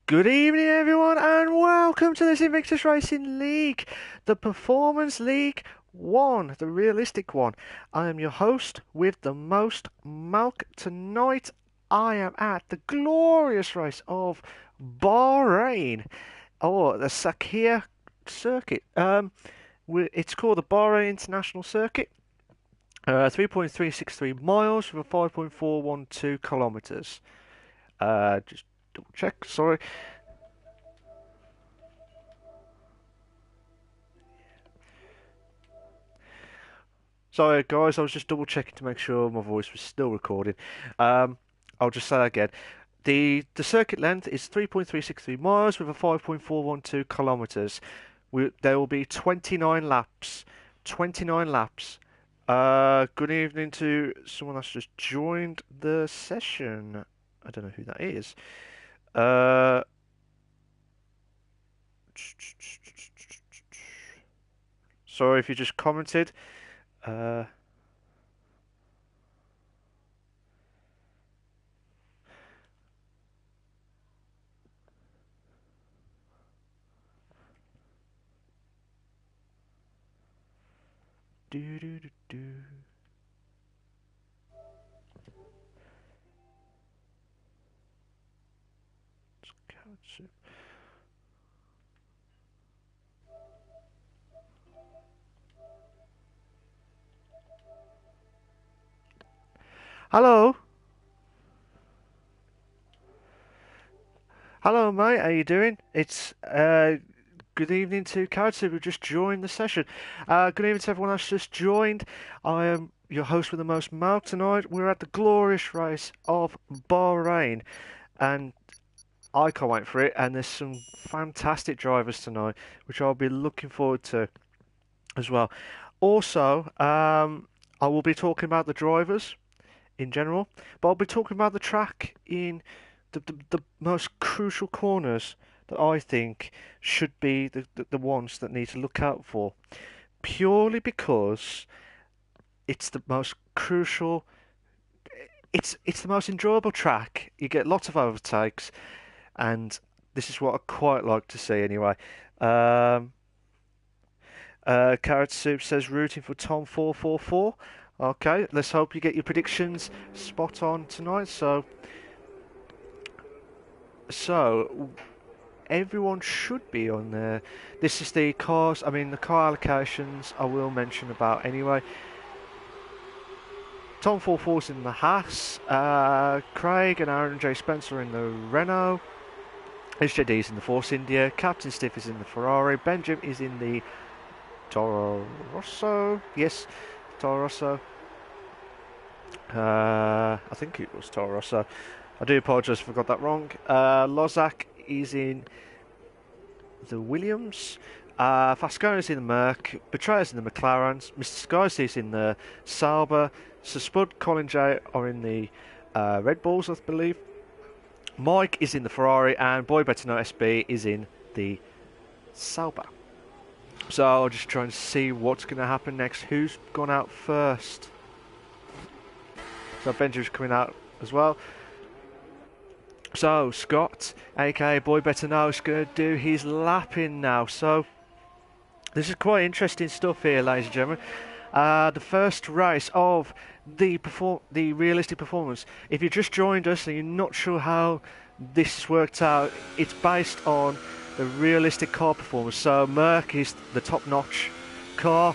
Good evening, everyone, and welcome to this Invictus Racing League, the Performance League 1, the realistic one. I am your host with the most milk tonight. I am at the glorious race of Bahrain, or the Sakhir Circuit. It's called the Bahrain International Circuit. 3.363 miles with a 5.412 kilometers. Just double check, sorry. Sorry, guys, I was just double checking to make sure my voice was still recording. I'll just say that again. The circuit length is 3.363 miles with a 5.412 kilometers. There will be 29 laps. 29 laps. Good evening to someone that's just joined the session. I don't know who that is. Sorry if you just commented. Uh, do do do do. Hello. Hello, mate. How you doing? It's good evening to Karatsu who just joined the session. Good evening to everyone that's just joined. I am your host with the most mouth tonight. We're at the glorious race of Bahrain, and I can't wait for it. And there's some fantastic drivers tonight, which I'll be looking forward to as well. Also, I will be talking about the drivers in general, but I'll be talking about the track in the most crucial corners that I think should be the ones that need to look out for, purely because it's the most crucial. It's the most enjoyable track. You get lots of overtakes, and this is what I quite like to see anyway. Um, Carrot Soup says rooting for Tom 444. Okay, let's hope you get your predictions spot on tonight. So everyone should be on there. This is the cars. I mean, the car allocations I will mention about anyway. Tom 44's in the Haas. Craig and Aaron J. Spencer in the Renault. HJD's in the Force India. Captain Stiff is in the Ferrari. Benjamin is in the Toro Rosso. Yes, Toro Rosso. I think it was Toro Rosso. I do apologise if I got that wrong. Lozak is in the Williams. Fascona's in the Merc. Betrayer's in the McLarens. Mr. Skysea's in the Sauber. Sir Spud, Colin J are in the Red Bulls, I believe. Mike is in the Ferrari, and Boy Better Know SB is in the Sauber. So I'll just try and see what's going to happen next. Who's gone out first? So Benjamin's coming out as well. So Scott, aka Boy Better Know, is going to do his lapping now. So this is quite interesting stuff here, ladies and gentlemen. The first race of the realistic performance. If you just joined us and you're not sure how this worked out, it's based on the realistic car performance. So Merc is the top-notch car,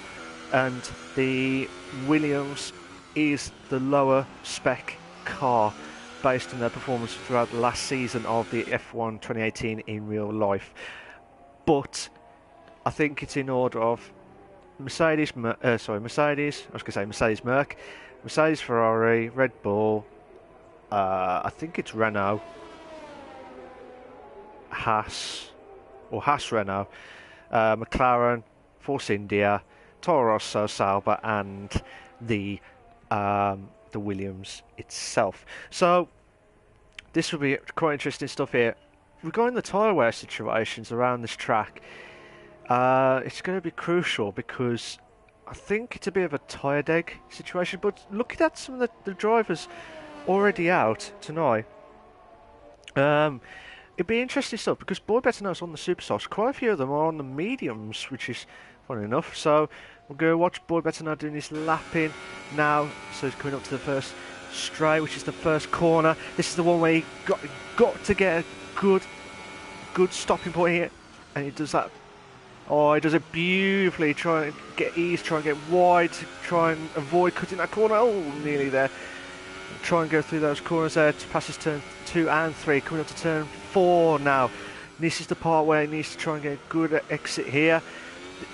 and the Williams is the lower spec car based on their performance throughout the last season of the F1 2018 in real life. But I think it's in order of Mercedes, I was going to say Mercedes Merc, Mercedes Ferrari, Red Bull, I think it's Renault, Haas, or Haas Renault, McLaren, Force India, Toro Rosso, Sauber, and the Williams itself. So this will be quite interesting stuff here. Regarding the tyre wear situations around this track, it's going to be crucial because I think it's a bit of a tired egg situation. But looking at some of the drivers already out tonight, it'd be interesting stuff because Boy Better Knows on the super softs. Quite a few of them are on the mediums, which is funny enough. So we'll go watch Boy Better Know doing his lapping now. So he's coming up to the first straight, which is the first corner. This is the one where he got to get a good stopping point here, and he does that. Oh, he does it beautifully. Try and get ease, try and get wide, to try and avoid cutting that corner. Oh, nearly there. Try and go through those corners there to pass his turn 2 and 3. Coming up to turn 4 now. This is the part where he needs to try and get a good exit here.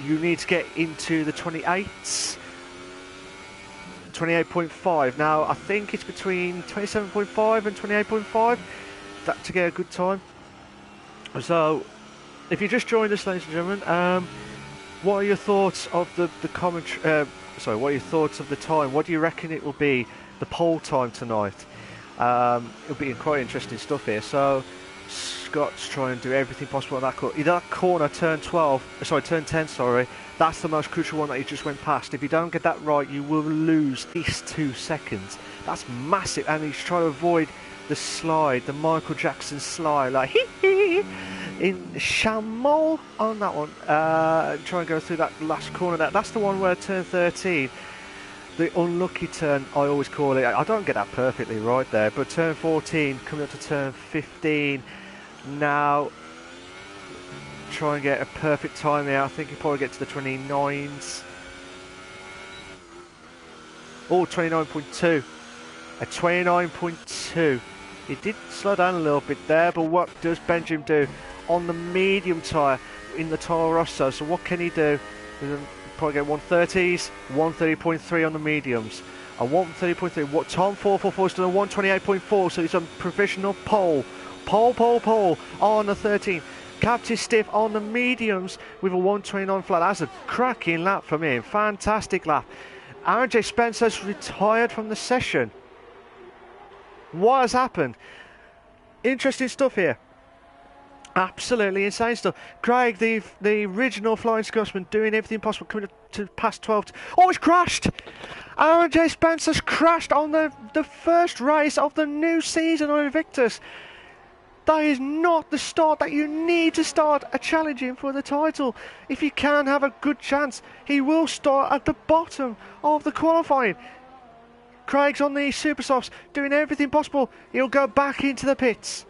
You need to get into the 28s. 28.5. Now, I think it's between 27.5 and 28.5 that to get a good time. So, if you just joined us, ladies and gentlemen, what are your thoughts of the commentary? Sorry, what are your thoughts of the time? What do you reckon it will be, the poll time tonight? It'll be quite interesting stuff here. So, Scott's trying to do everything possible on that corner. That corner, turn 10, sorry. That's the most crucial one that he just went past. If you don't get that right, you will lose at least 2 seconds. That's massive, and he's trying to avoid the slide, the Michael Jackson slide, like in Chameau on that one. Try and go through that last corner there. That's the one where turn 13, the unlucky turn, I always call it. I don't get that perfectly right there, but turn 14 coming up to turn 15. Now, try and get a perfect time here. I think he probably get to the 29s. Oh, 29.2. A 29.2. He did slow down a little bit there, but what does Benjamin do on the medium tyre in the Toro Rosso? So what can he do? He'll probably get 130s, 130.3 on the mediums. A 130.3. What Tom 444 is done a 128.4, so he's on provisional pole on the 13. Captain Stiff on the mediums with a 129 flat. That's a cracking lap from him. Fantastic lap. Aaron J. Spencer's retired from the session. What has happened? Interesting stuff here. Absolutely insane stuff. Craig, the original Flying Scotsman, doing everything possible, coming up to past 12. Oh, he's crashed! Aaron J. Spencer's crashed on the first race of the new season on Invictus. That is not the start that you need to start a challenging for the title. If you can have a good chance, he will start at the bottom of the qualifying. Craig's on the super softs, doing everything possible. He'll go back into the pits.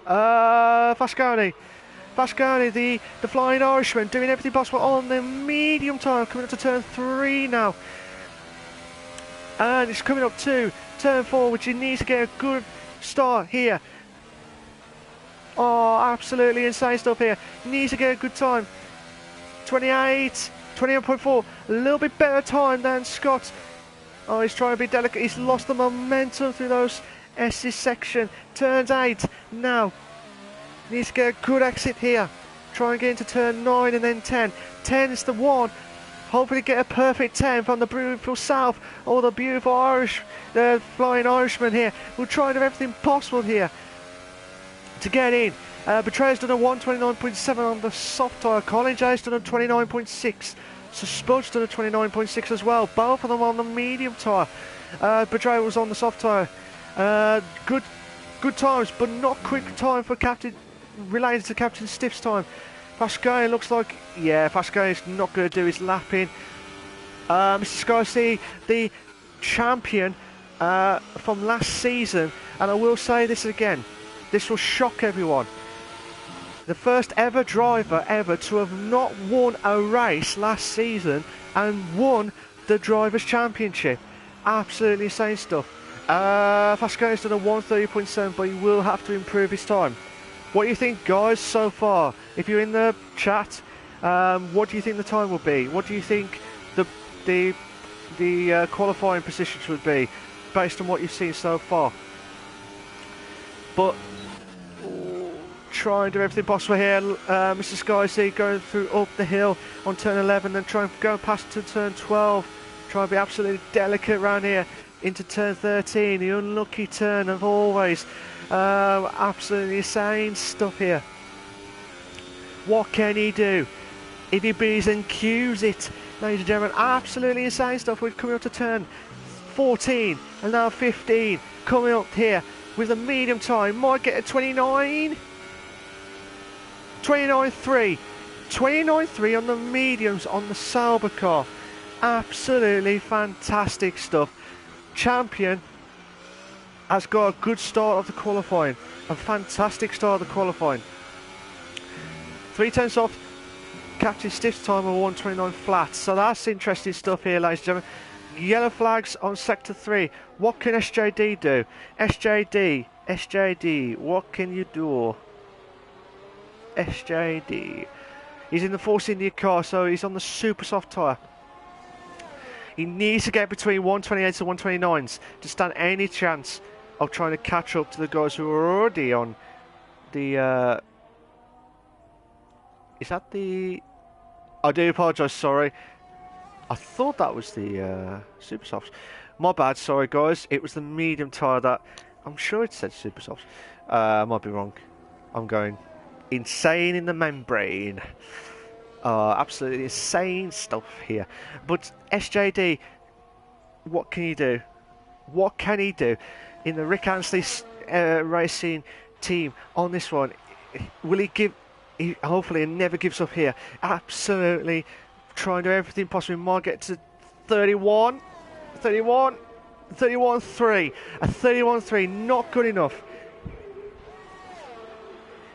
Fasconi, the Flying Irishman, doing everything possible on the medium tyre, coming up to turn 3 now. And it's coming up to turn 4, which he needs to get a good start here. Oh, absolutely insane stuff here. He needs to get a good time. 28.4, a little bit better time than Scott. Oh, he's trying to be delicate. He's lost the momentum through those S's section. Turns 8 now. Needs to get a good exit here. Try and get into turn 9 and then 10. 10 is the one. Hopefully get a perfect 10 from the beautiful South. Oh, the beautiful the Flying Irishman here. We'll try and do everything possible here to get in. Betrayer's done a 129.7 on the soft tyre. Colin J's done a 29.6. So Spud's done a 29.6 as well. Both of them on the medium tyre. Betrayer was on the soft tyre. Good times, but not quick time for Captain, related to Captain Stiff's time. Fasconi looks like, yeah, Fasconi's not going to do his lapping. Mr. Sky C, the champion from last season, and I will say this again, this will shock everyone. The first ever driver ever to have not won a race last season and won the Drivers' Championship. Absolutely insane stuff. Fasconi's done a 130.7, but he will have to improve his time. What do you think, guys, so far? If you're in the chat, what do you think the time will be? What do you think the qualifying positions would be based on what you've seen so far? But try and do everything possible here. Mr. Sky C going through up the hill on turn 11, then try and go past to turn 12. Try and be absolutely delicate around here into turn 13, the unlucky turn of always. Absolutely insane stuff here. What can he do? If he B's and Q's it, ladies and gentlemen, absolutely insane stuff. We're coming up to turn 14 and now 15, coming up here with a medium tyre. Might get a 29. 29.3. 29.3 on the mediums on the Sauber car. Absolutely fantastic stuff. Champion has got a good start of the qualifying. A fantastic start of the qualifying. 3/10 off. Captain Stiff's time of 1:29 flat. So that's interesting stuff here, ladies and gentlemen. Yellow flags on sector 3. What can SJD do? SJD, what can you do? SJD. He's in the Force India car, so he's on the super soft tyre. He needs to get between 128s and 129s to stand any chance of trying to catch up to the guys who are already on the... is that the... I do apologise, sorry. I thought that was the super softs. My bad, sorry guys. It was the medium tyre that... I'm sure it said super softs. I might be wrong. I'm going insane in the membrane. Absolutely insane stuff here. But SJD, what can he do? What can he do in the Rick Ansley Racing team on this one? Will he give... hopefully he never gives up here. Absolutely trying to do everything possible. Might get to 31. 3. A 31.3, not good enough.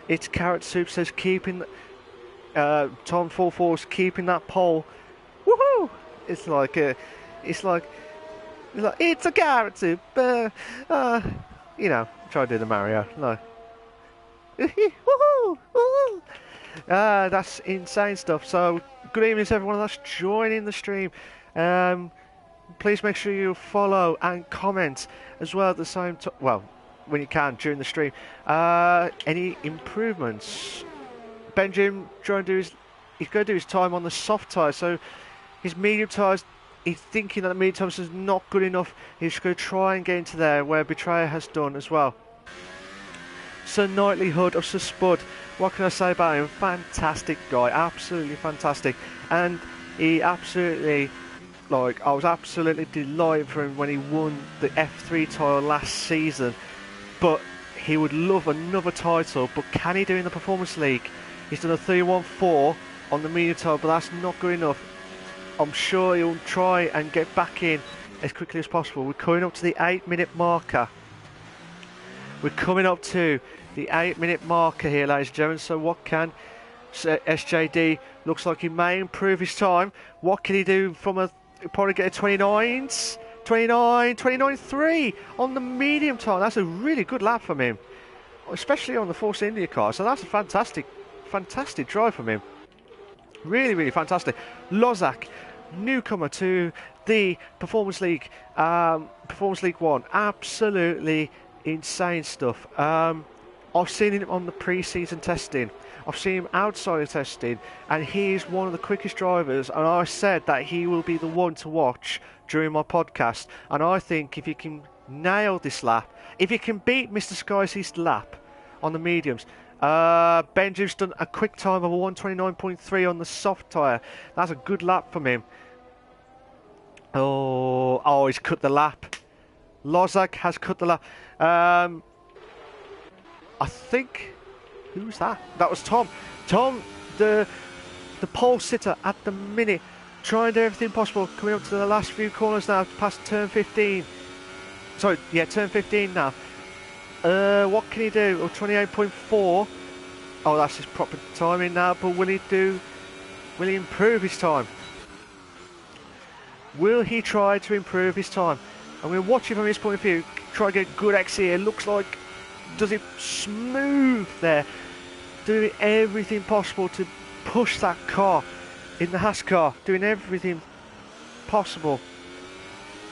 It's Carrot Soup says keeping... Tom Full Force keeping that pole. Woohoo! It's like it's a Carrot Soup. You know, try to do the Mario. No. Woohoo! Woohoo! That's insane stuff. So, good evening to everyone that's joining the stream. Please make sure you follow and comment as well at the same time. Well, when you can during the stream. Any improvements? Benjamin trying to do he's going to do his time on the soft tyre. So his medium tyres, he's thinking that the medium tyres is not good enough. He's going to try and get into there where Betrayer has done as well. Sir Knightley Hood of Sir Spud, what can I say about him? Fantastic guy, absolutely fantastic. And he absolutely, like, I was absolutely delighted for him when he won the F3 title last season. But he would love another title, but can he do in the Performance League? He's done a 31.4 on the medium tyre, but that's not good enough. I'm sure he'll try and get back in as quickly as possible. We're coming up to the 8-minute marker. We're coming up to the 8-minute marker here, ladies and gentlemen. So what can SJD, looks like he may improve his time. What can he do from a, probably get a 29s? 29.3 on the medium tyre. That's a really good lap from him, especially on the Force India car. So that's a fantastic drive from him. Really fantastic. Lozak, newcomer to the Performance League, Performance League 1. Absolutely insane stuff. I've seen him on the pre-season testing. I've seen him outside of testing, and he is one of the quickest drivers. And I said that he will be the one to watch during my podcast. And I think if you can nail this lap, if you can beat Mr. Sky's lap on the mediums, Benji's done a quick time of a 129.3 on the soft tyre. That's a good lap from him. Oh, he's cut the lap. Lozak has cut the lap. I think, who was that? That was Tom. Tom, the pole sitter at the minute, trying to do everything possible. Coming up to the last few corners now, past turn 15. Sorry, yeah, turn 15 now. What can he do? Oh, 28.4. Oh, that's his proper timing now. But will he improve his time? Will he try to improve his time? And we're watching from his point of view. Try to get good X here. Looks like does it smooth there, doing everything possible to push that car in the Haas car, doing everything possible.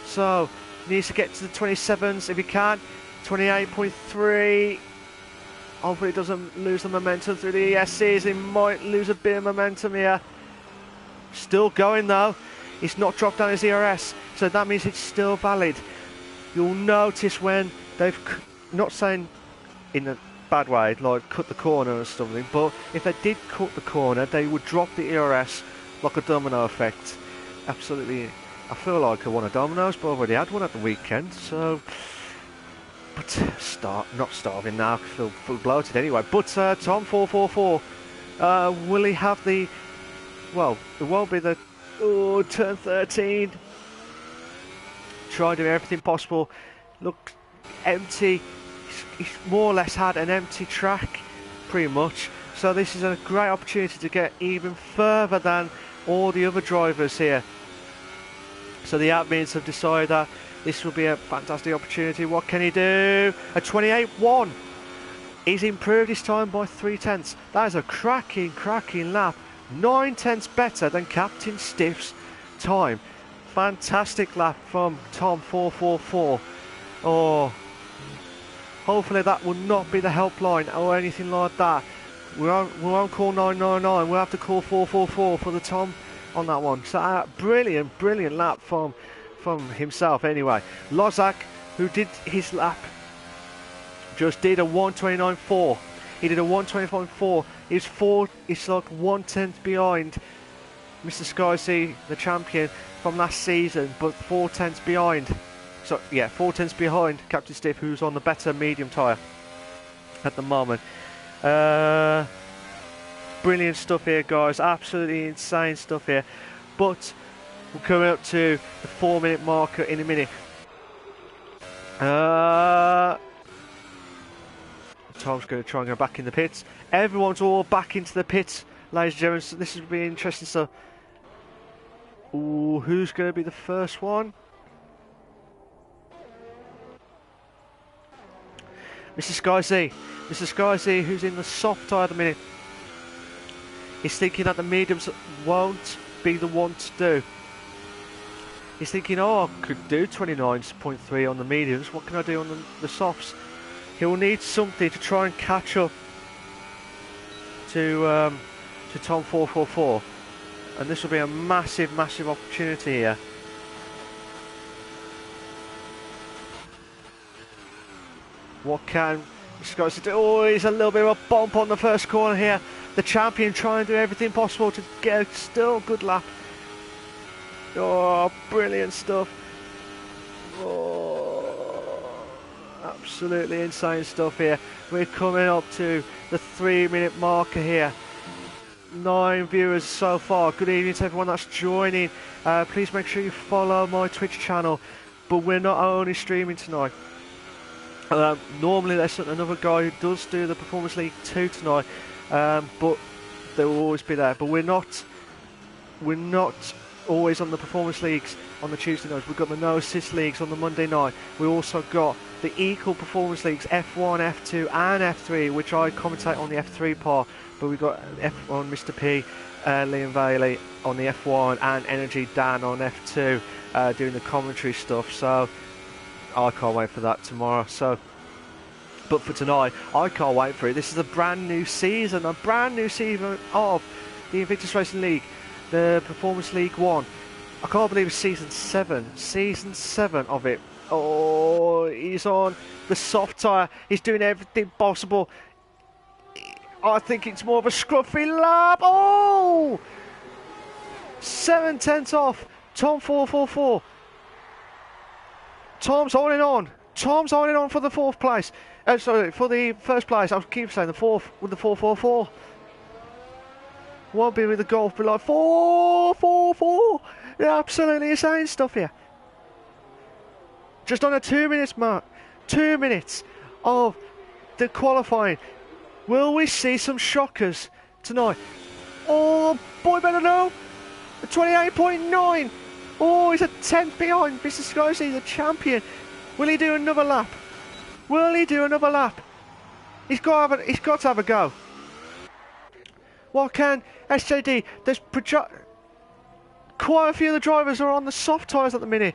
So needs to get to the 27s if he can. 28.3. Hopefully it doesn't lose the momentum through the ESCs. He might lose a bit of momentum here. Still going though. It's not dropped down his ERS, so that means it's still valid. You'll notice when they've, not saying in a bad way, like cut the corner or something, but if they did cut the corner, they would drop the ERS like a domino effect. Absolutely. I feel like I won a Domino's, but I already had one at the weekend, so but not starving now. I feel full bloated anyway. But Tom 444, will he have the? Well, it won't be the turn 13. Try to do everything possible. Look, empty. He's more or less had an empty track, pretty much. So this is a great opportunity to get even further than all the other drivers here. So the admins have decided that this will be a fantastic opportunity. What can he do? A 28.1. He's improved his time by 0.3. That is a cracking lap. 0.9 better than Captain Stiff's time. Fantastic lap from Tom 444. Oh, hopefully that will not be the helpline or anything like that. We won't call 999. We'll have to call 444 for the Tom on that one. So brilliant lap from himself anyway. Lozak, who did his lap, just did a 1:29.4. He did a 1:29.4. He's like 1/10 behind Mr. Skyzy, the champion from last season, but 4/10 behind. So yeah, 4/10 behind Captain Stiff, who's on the better medium tyre at the moment. Brilliant stuff here, guys. Absolutely insane stuff here. But we're coming up to the 4-minute marker in a minute. Tom's going to try and go back in the pits. Everyone's all back into the pits, ladies and gentlemen. So this will be interesting stuff. Ooh, who's going to be the first one? Mr. Skyzy. Mr. Skyzy, who's in the soft tyre at the minute. He's thinking that the mediums won't be the one to do. He's thinking, oh, I could do 29.3 on the mediums. What can I do on the softs? He'll need something to try and catch up to Tom 444. And this will be a massive opportunity here. What can Mr. Skyzy do? Oh, he's a little bit of a bump on the first corner here. The champion trying to do everything possible to get a still good lap. Oh, brilliant stuff. Oh, absolutely insane stuff here. We're coming up to the 3-minute marker here. 9 viewers so far. Good evening to everyone that's joining. Please make sure you follow my Twitch channel. But we're not only streaming tonight. Normally there's another guy who does do the Performance League 2 tonight. But they will always be there. But we're not always on the Performance Leagues on the Tuesday nights. We've got the No Assist Leagues on the Monday night. We also got the Equal Performance Leagues F1, F2 and F3, which I commentate on the F3 part. But we've got F1 Mr. P, Liam Bailey on the F1 and Energy Dan on F2 doing the commentary stuff. So I can't wait for that tomorrow. But for tonight, I can't wait for it. This is a brand new season of the Invictus Racing League, the Performance League 1. I can't believe it's season 7 of it. Oh, he's on the soft tyre. He's doing everything possible. I think it's more of a scruffy lap. Oh! 7/10 off. Tom 444. Tom's holding on. Tom's holding on for the 4th place. Sorry, for the 1st place. I keep saying the 4th with the 444. Won't be with the golf, but like 444. Yeah, absolutely insane stuff here. Just on a 2 minutes mark. 2 minutes of the qualifying. Will we see some shockers tonight? Oh, boy, better know. 28.9. Oh, he's a 10th behind Mr. Skyzy, the champion. Will he do another lap? Will he do another lap? He's got to have a go. What can SJD? There's quite a few of the drivers are on the soft tyres at the minute.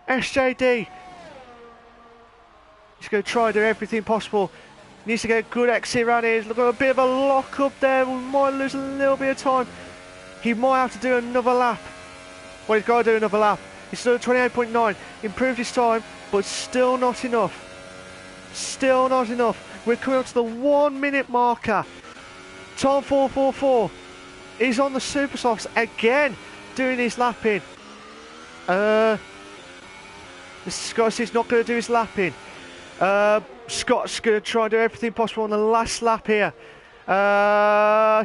SJD. He's going to try to do everything possible. Needs to get a good exit around here. He's got a bit of a lock up there. We might lose a little bit of time. He might have to do another lap. Well, he's got to do another lap. He's still at 28.9. Improved his time, but still not enough. Still not enough. We're coming up to the 1 minute marker. Tom 444 is on the super softs again, doing his lapping. Mr. Skyzy's not going to do his lapping. Scott's going to try and do everything possible on the last lap here.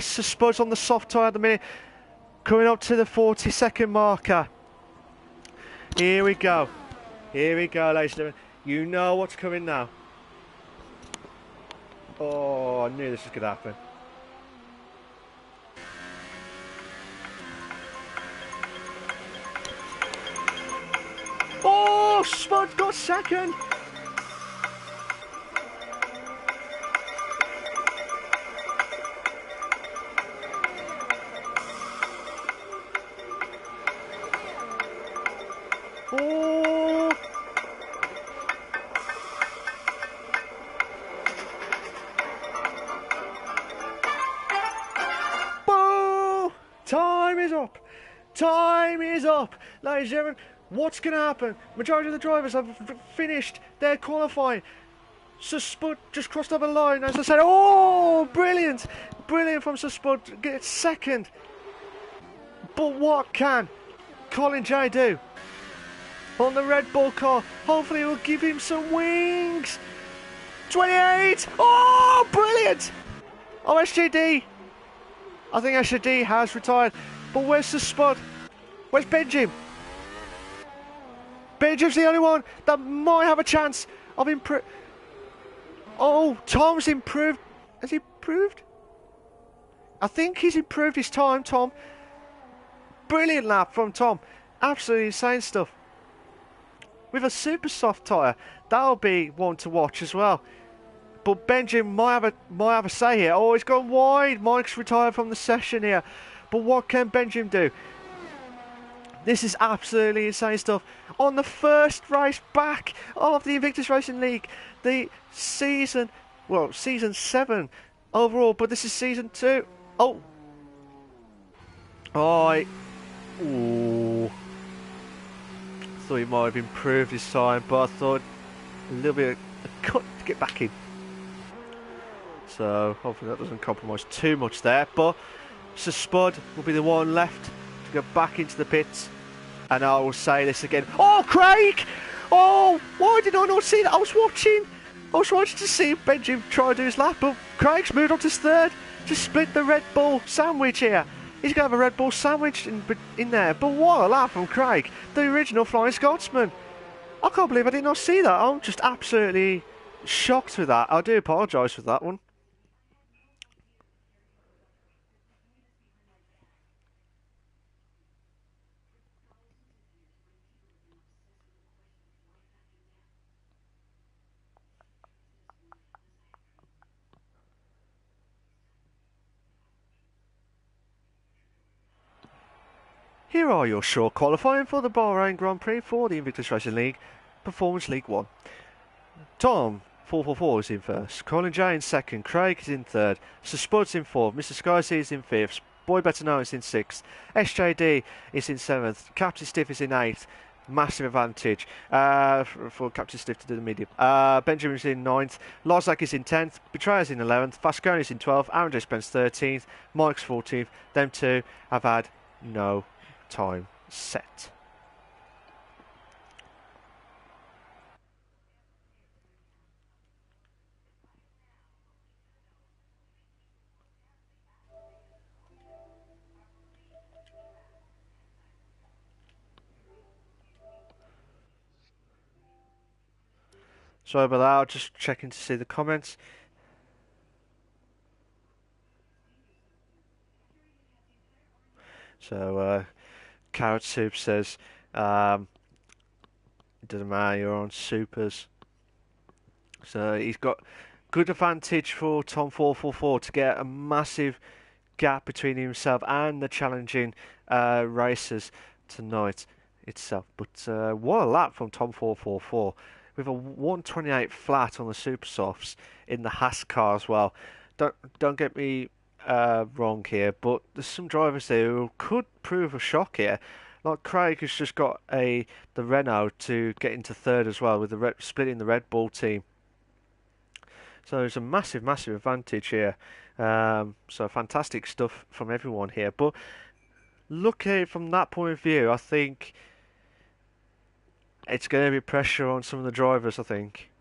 Spud's on the soft tyre at the minute. Coming up to the 40-second marker. Here we go. Here we go, ladies and gentlemen. You know what's coming now. Oh, I knew this was going to happen. Oh, Spud got second. Oh. Boo! Time is up. Time is up. Ladies and gentlemen, what's going to happen? Majority of the drivers have finished their qualifying. So Spud just crossed over the line, as I said. Oh, brilliant. Brilliant from Sir Spud. Gets second. But what can Colin J do on the Red Bull car? Hopefully it will give him some wings. 28. Oh, brilliant. Oh, SJD. I think SJD has retired. But where's the Spud? Where's Benjim? Benjim's the only one that might have a chance of improving. Oh, Tom's improved. Has he improved? I think he's improved his time, Tom. Brilliant lap from Tom. Absolutely insane stuff. With a super soft tyre, that'll be one to watch as well. But Benjamin might have a say here. Oh, he's gone wide. Mike's retired from the session here. But what can Benjamin do? This is absolutely insane stuff. On the first race back of the Invictus Racing League, the season 7 overall, but this is season 2. Oh. Ooh. Thought he might have improved his time, but I thought a little bit of a cut to get back in. So hopefully that doesn't compromise too much there. But Sir Spud will be the one left to go back into the pits. And I will say this again. Oh, Craig! Oh, why did I not see that? I was watching to see Benjamin try to do his lap, but Craig's moved on to third to split the Red Bull sandwich here. He's going to have a Red Bull sandwich in there. But what a lap from Craig, the original Flying Scotsman. I can't believe I did not see that. I'm just absolutely shocked with that. I do apologise for that one. Here are your short qualifying for the Bahrain Grand Prix for the Invictus Racing League Performance League 1. Tom 444 is in first, Colin J in second, Craig is in third, Sir Spud's in fourth, Mr. Skyseas is in fifth, Boy Better Know is in sixth, SJD is in seventh, Captain Stiff is in eighth. Massive advantage for Captain Stiff to do the medium. Benjamin's in 9th, Lozak is in 10th, Betrayer's in 11th, Vasconi's in 12th, Aaron J. Spence 13th, Mike's 14th. Them two have had no time set. Sorry about that, I'll just checking to see the comments. So, Carrot Soup says, it doesn't matter, you're on supers. So he's got good advantage for Tom 444 to get a massive gap between himself and the challenging racers tonight itself. But what a lap from Tom 444 with a 128 flat on the super softs in the Haas car as well. Don't get me wrong here, but there's some drivers there who could prove a shock here. Like Craig, who's just got the Renault to get into third as well, with the splitting the Red Bull team. So there's a massive advantage here. So fantastic stuff from everyone here. But look at it from that point of view, I think it's going to be pressure on some of the drivers, I think.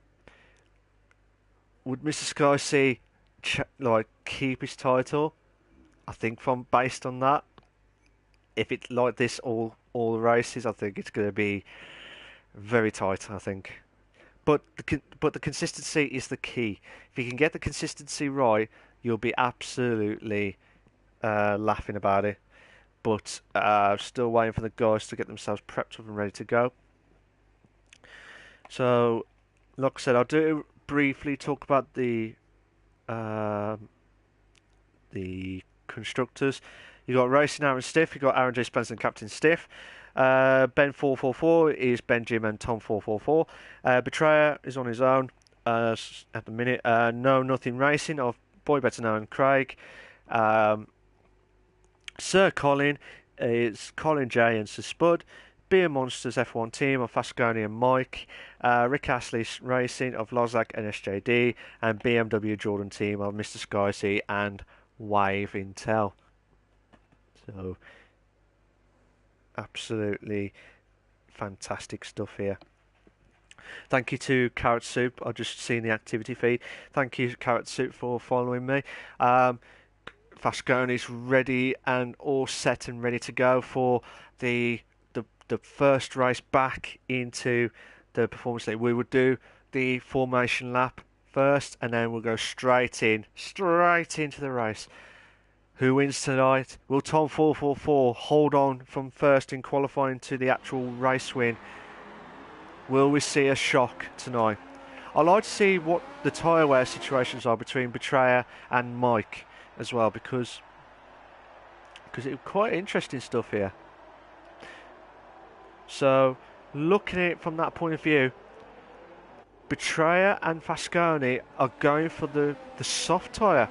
would Mr. Sky C like keep his title? I think from based on that, if it's like this all the races, I think it's going to be very tight. I think, but the consistency is the key. If you can get the consistency right, you'll be absolutely laughing about it. But still waiting for the guys to get themselves prepped up and ready to go. So, like I said, I'll do briefly talk about the constructors. You got Racing Aaron Stiff, you got Aaron J. Spencer and Captain Stiff. Ben 444 is Ben Jim and Tom 444. Betrayer is on his own at the minute. No Nothing Racing of Boy Better Known Craig. Sir Colin is Colin J and Sir Spud. Beer Monsters F1 team of Fasconi and Mike. Rick Astley Racing of Lozak and SJD. And BMW Jordan team of Mr. Skycy and Wave Intel. So, absolutely fantastic stuff here. Thank you to Carrot Soup. I've just seen the activity feed. Thank you, Carrot Soup, for following me. Fasconi's ready and all set and ready to go for the first race back into the Performance League. We would do the formation lap first, and then we'll go straight into the race. Who wins tonight? Will Tom 444 hold on from first in qualifying to the actual race win? Will we see a shock tonight? I'd like to see what the tyre wear situations are between Betrayer and Mike as well, because it's quite interesting stuff here. So, looking at it from that point of view, Betrayer and Fasconi are going for the soft tyre,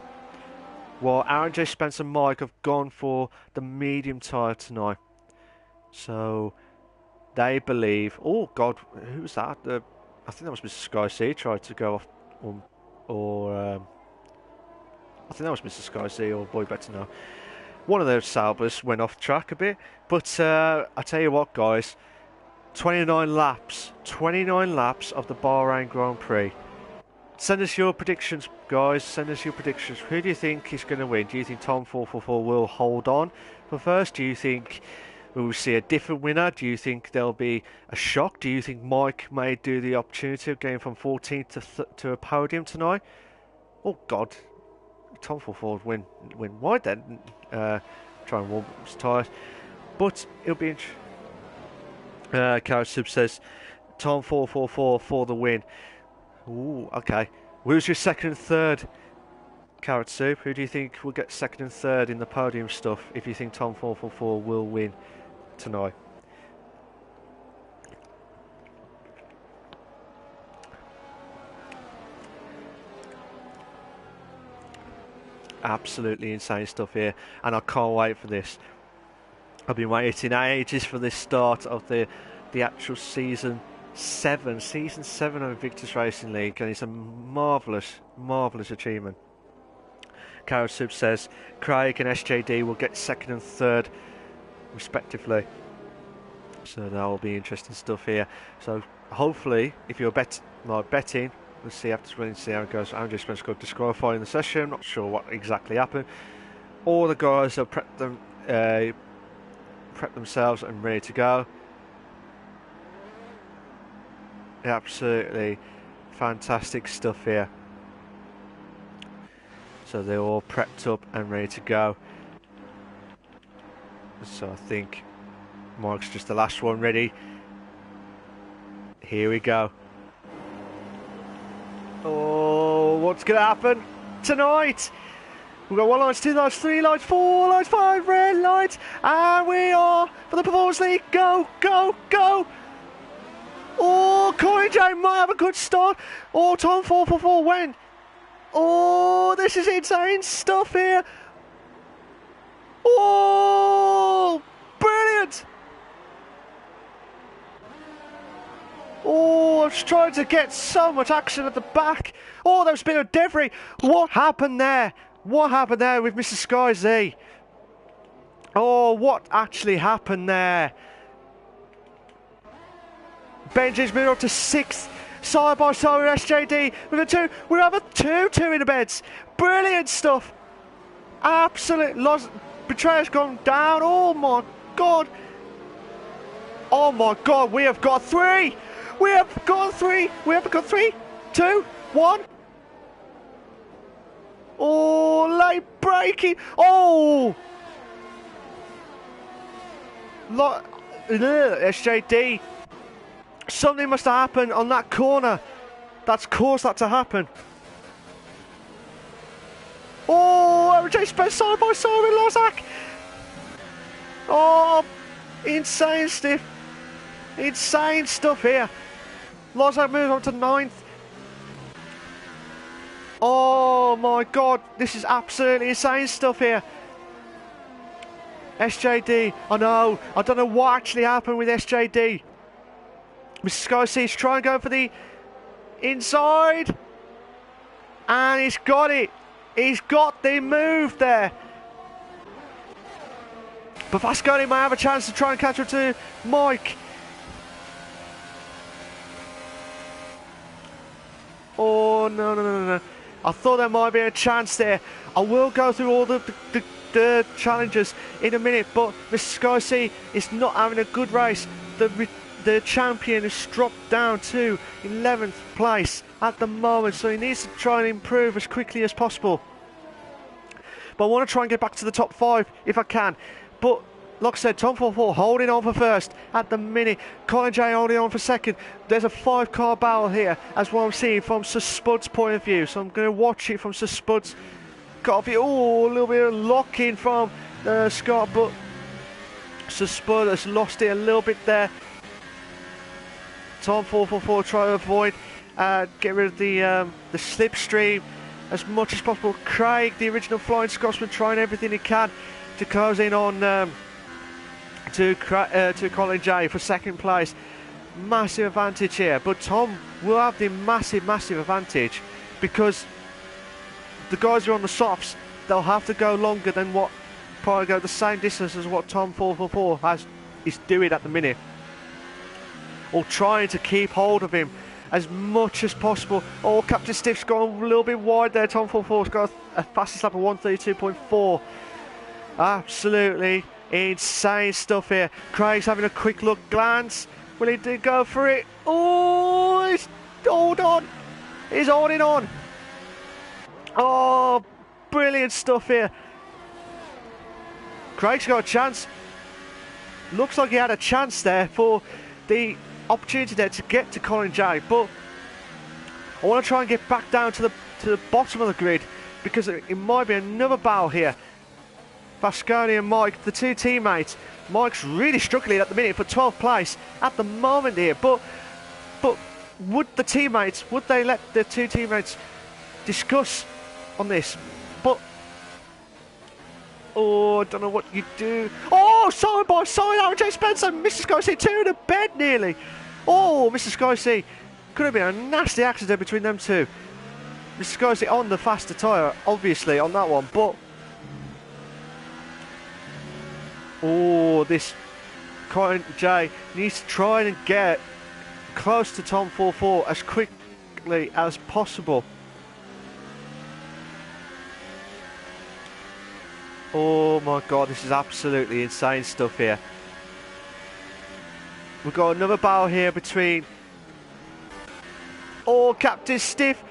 while Aaron J. Spencer and Mike have gone for the medium tyre tonight. So, they believe... Oh, God, who was that? I think that was Mr. Sky C tried to go off... I think that was Mr. Sky C or Boy Better Know. One of those Saubers went off track a bit. But I tell you what, guys. 29 laps of the Bahrain Grand Prix. Send us your predictions, guys. Send us your predictions. Who do you think is going to win? Do you think Tom 444 will hold on for first? Do you think we will see a different winner? Do you think there'll be a shock? Do you think Mike may do the opportunity of going from 14th to a podium tonight? Oh, God. Tom 444 win wide then. Try and warm up his tyres. But it'll be interesting. Carrot Sub says Tom 444 for the win. Ooh, okay. Who's your second and third? Carrot Soup, who do you think will get second and third in the podium stuff if you think Tom 444 will win tonight? Absolutely insane stuff here, and I can't wait for this. I've been waiting ages for this start of the actual season 7 of Invictus Racing League, and it's a marvellous achievement. Carol Sub says Craig and SJD will get second and third respectively, so that will be interesting stuff here. So hopefully, if you're betting, we'll see after winning, see how it goes. Andrew Spencer got disqualified in the session. Not sure what exactly happened. All the guys have prepped themselves and ready to go. Absolutely fantastic stuff here. So they're all prepped up and ready to go. So I think Mark's just the last one ready. Here we go. Oh, what's going to happen tonight? We've got 1 light, 2 lights, 3 lights, 4 lights, 5 red lights, and we are for the Performance League. Go, go, go! Oh, Colin J might have a good start. Oh, Tom 444 went. Oh, this is insane stuff here. Oh, brilliant. Oh, I was trying to get so much action at the back. Oh, there's been a debris. What happened there? What happened there with Mr. Sky Z? Oh, what actually happened there? Benji's moved up to 6th. side by side with SJD. We have a 2-2 in the beds. Brilliant stuff. Absolute loss. Betrayer's gone down. Oh my God. Oh my God, we have got 3. We have got 3. We have got 3, 2, 1. Oh, late breaking. Oh. SJD. Something must have happened on that corner that's caused that to happen. Oh, RJ Spence side by side with Lozak. Oh, insane stuff. Insane stuff here. Lozak moves on to 9th. Oh my God, this is absolutely insane stuff here. SJD, I don't know what actually happened with SJD. Mr. Sky C's trying to go for the inside. And he's got it. He's got the move there. But Vasconi might have a chance to try and catch up to Mike. Oh, no. I thought there might be a chance there. I will go through all the challenges in a minute, but Mr. Sky C is not having a good race. The champion has dropped down to 11th place at the moment, so he needs to try and improve as quickly as possible. But I want to try and get back to the top 5 if I can. But like I said, Tom 44 holding on for first at the minute. Colin J holding on for second. There's a 5-car battle here, as what I'm seeing from Sir Spud's point of view. So I'm going to watch it from Sir Spud's car view. Oh, a little bit of lock-in from Scott, but Sir Spud has lost it a little bit there. Tom 444 trying to avoid, get rid of the slipstream as much as possible. Craig, the original Flying Scotsman, trying everything he can to close in on to Colin J for second place. Massive advantage here, but Tom will have the massive advantage because the guys who are on the softs, they'll have to go longer than what, probably go the same distance as what Tom 444 is doing at the minute, or trying to keep hold of him as much as possible. Oh, Captain Stiff's gone a little bit wide there. Tom 444's got a fastest lap of 1:32.4. Absolutely insane stuff here. Craig's having a quick look, glance. Will he do go for it? Oh, he's hold on. He's holding on. Oh, brilliant stuff here. Craig's got a chance. Looks like he had a chance there for the opportunity there to get to Colin J, but I want to try and get back down to the bottom of the grid because it might be another battle here. Vasconi and Mike, the two teammates. Mike's really struggling at the minute for 12th place at the moment here, but would they let the two teammates discuss on this? But oh, I don't know what you do. Oh, side by side, RJ Spencer and Mr. Sky C, 2 in a bed nearly. Oh, Mr. Sky C, could have been a nasty accident between them two. Mr. Sky C on the faster tyre, obviously, on that one, but oh, this Colin J needs to try and get close to Tom 44 as quickly as possible. Oh my God, this is absolutely insane stuff here. We've got another battle here between Captain Stiff.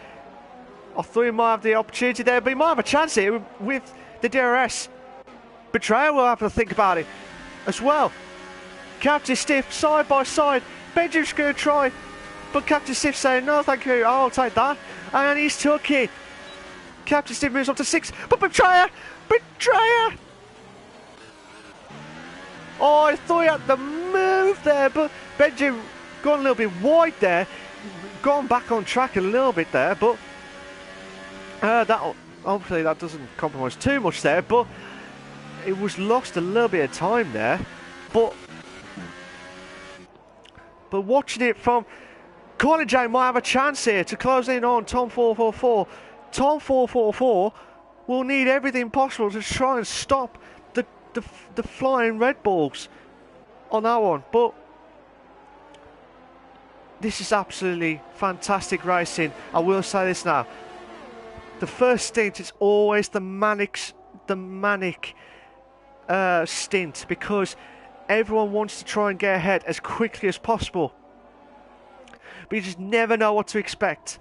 I thought he might have the opportunity there, but he might have a chance here with the DRS. Betrayer will have to think about it as well. Captain Stiff side by side. Benjamin's going to try, but Captain Stiff saying no thank you, I'll take that, and he's took it. Captain Stiff moves on to 6, but Betrayer! Oh, I thought he had the move there, but Benji gone a little bit wide there, gone back on track a little bit there, but that hopefully that doesn't compromise too much there, but it was lost a little bit of time there, but watching it from Colin J might have a chance here to close in on Tom 444. Tom 444 will need everything possible to try and stop the flying Red Bulls on that one, but this is absolutely fantastic racing. I will say this now. The first stint is always the manic stint, because everyone wants to try and get ahead as quickly as possible. But you just never know what to expect.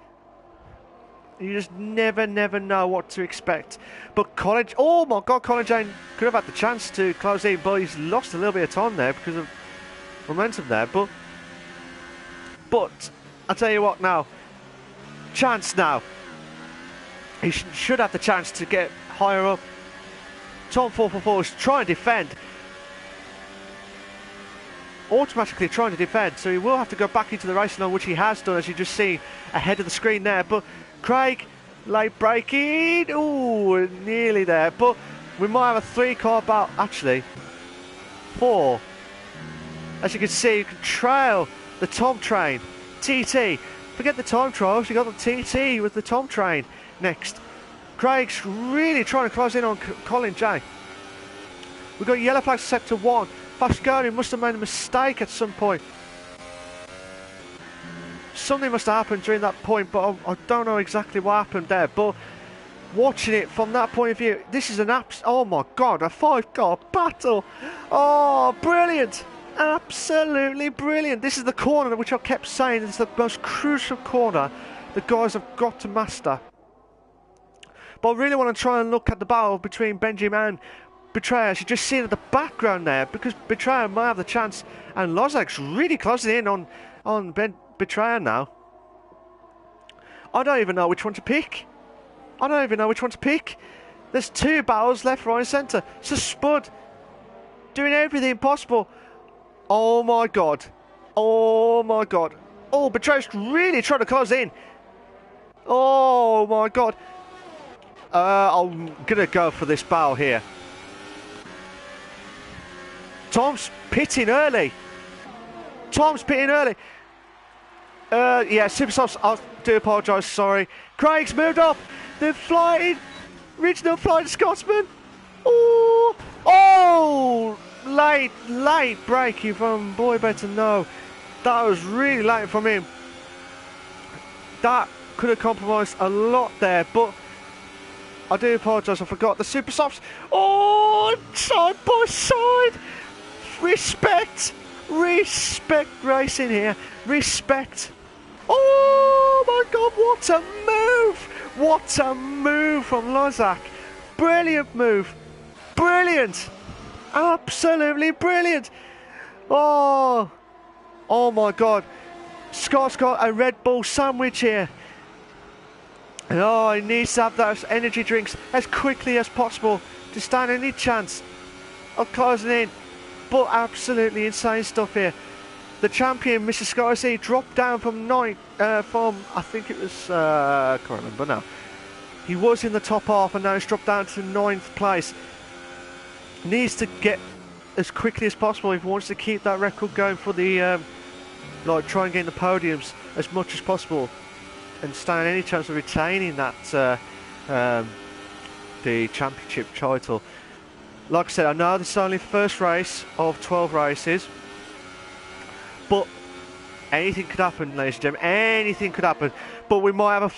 You just never know what to expect. But oh my God, Colin Jane could have had the chance to close in, but he's lost a little bit of time there because of momentum there. But I'll tell you what now. Chance now. He should have the chance to get higher up. Tom 444 is trying to defend. Automatically trying to defend, so he will have to go back into the racing line, which he has done, as you just see ahead of the screen there. But Craig, late braking, ooh, nearly there. But we might have a 3-car battle, actually 4. As you can see, you can trail the Tom train, TT. Forget the time trials, you got the TT with the Tom train next. Craig's really trying to close in on Colin J. We've got yellow flags set to 1. Fasconi must have made a mistake at some point. Something must have happened during that point, but I don't know exactly what happened there. But watching it from that point of view, this is oh my God, a 5-car battle. Oh, brilliant. Absolutely brilliant. This is the corner which I kept saying is the most crucial corner the guys have got to master. But I really want to try and look at the battle between Benjamin and Betrayer. You just see it at the background there, because Betrayer might have the chance, and Lozak's really closing in on Betrayer now. I don't even know which one to pick. There's 2 battles left, right and centre. So Spud doing everything possible. Oh my God. Oh my God. Oh, Betrayer's really trying to close in. Oh my God. I'm going to go for this battle here. Tom's pitting early. Yeah, Super Softs, I do apologise, sorry. Craig's moved up. The original flying Scotsman. Oh, late braking from Boy Better Know. That was really late from him. That could have compromised a lot there, but I do apologise, I forgot the Super Softs. Oh, side by side. Respect racing here. Respect. Oh my God, what a move from Lozak. Brilliant move. Brilliant. Absolutely brilliant. Oh my God. Scott's got a Red Bull sandwich here. Oh, he needs to have those energy drinks as quickly as possible to stand any chance of closing in. But absolutely insane stuff here. The champion, Mr. Scorsese, dropped down from 9th, I think it was, I can't remember now. He was in the top half and now he's dropped down to 9th place. Needs to get as quickly as possible if he wants to keep that record going for the, try and get in the podiums as much as possible and stand any chance of retaining that, the championship title. Like I said, I know this is only the first race of 12 races, but anything could happen, ladies and gentlemen. Anything could happen. But we might have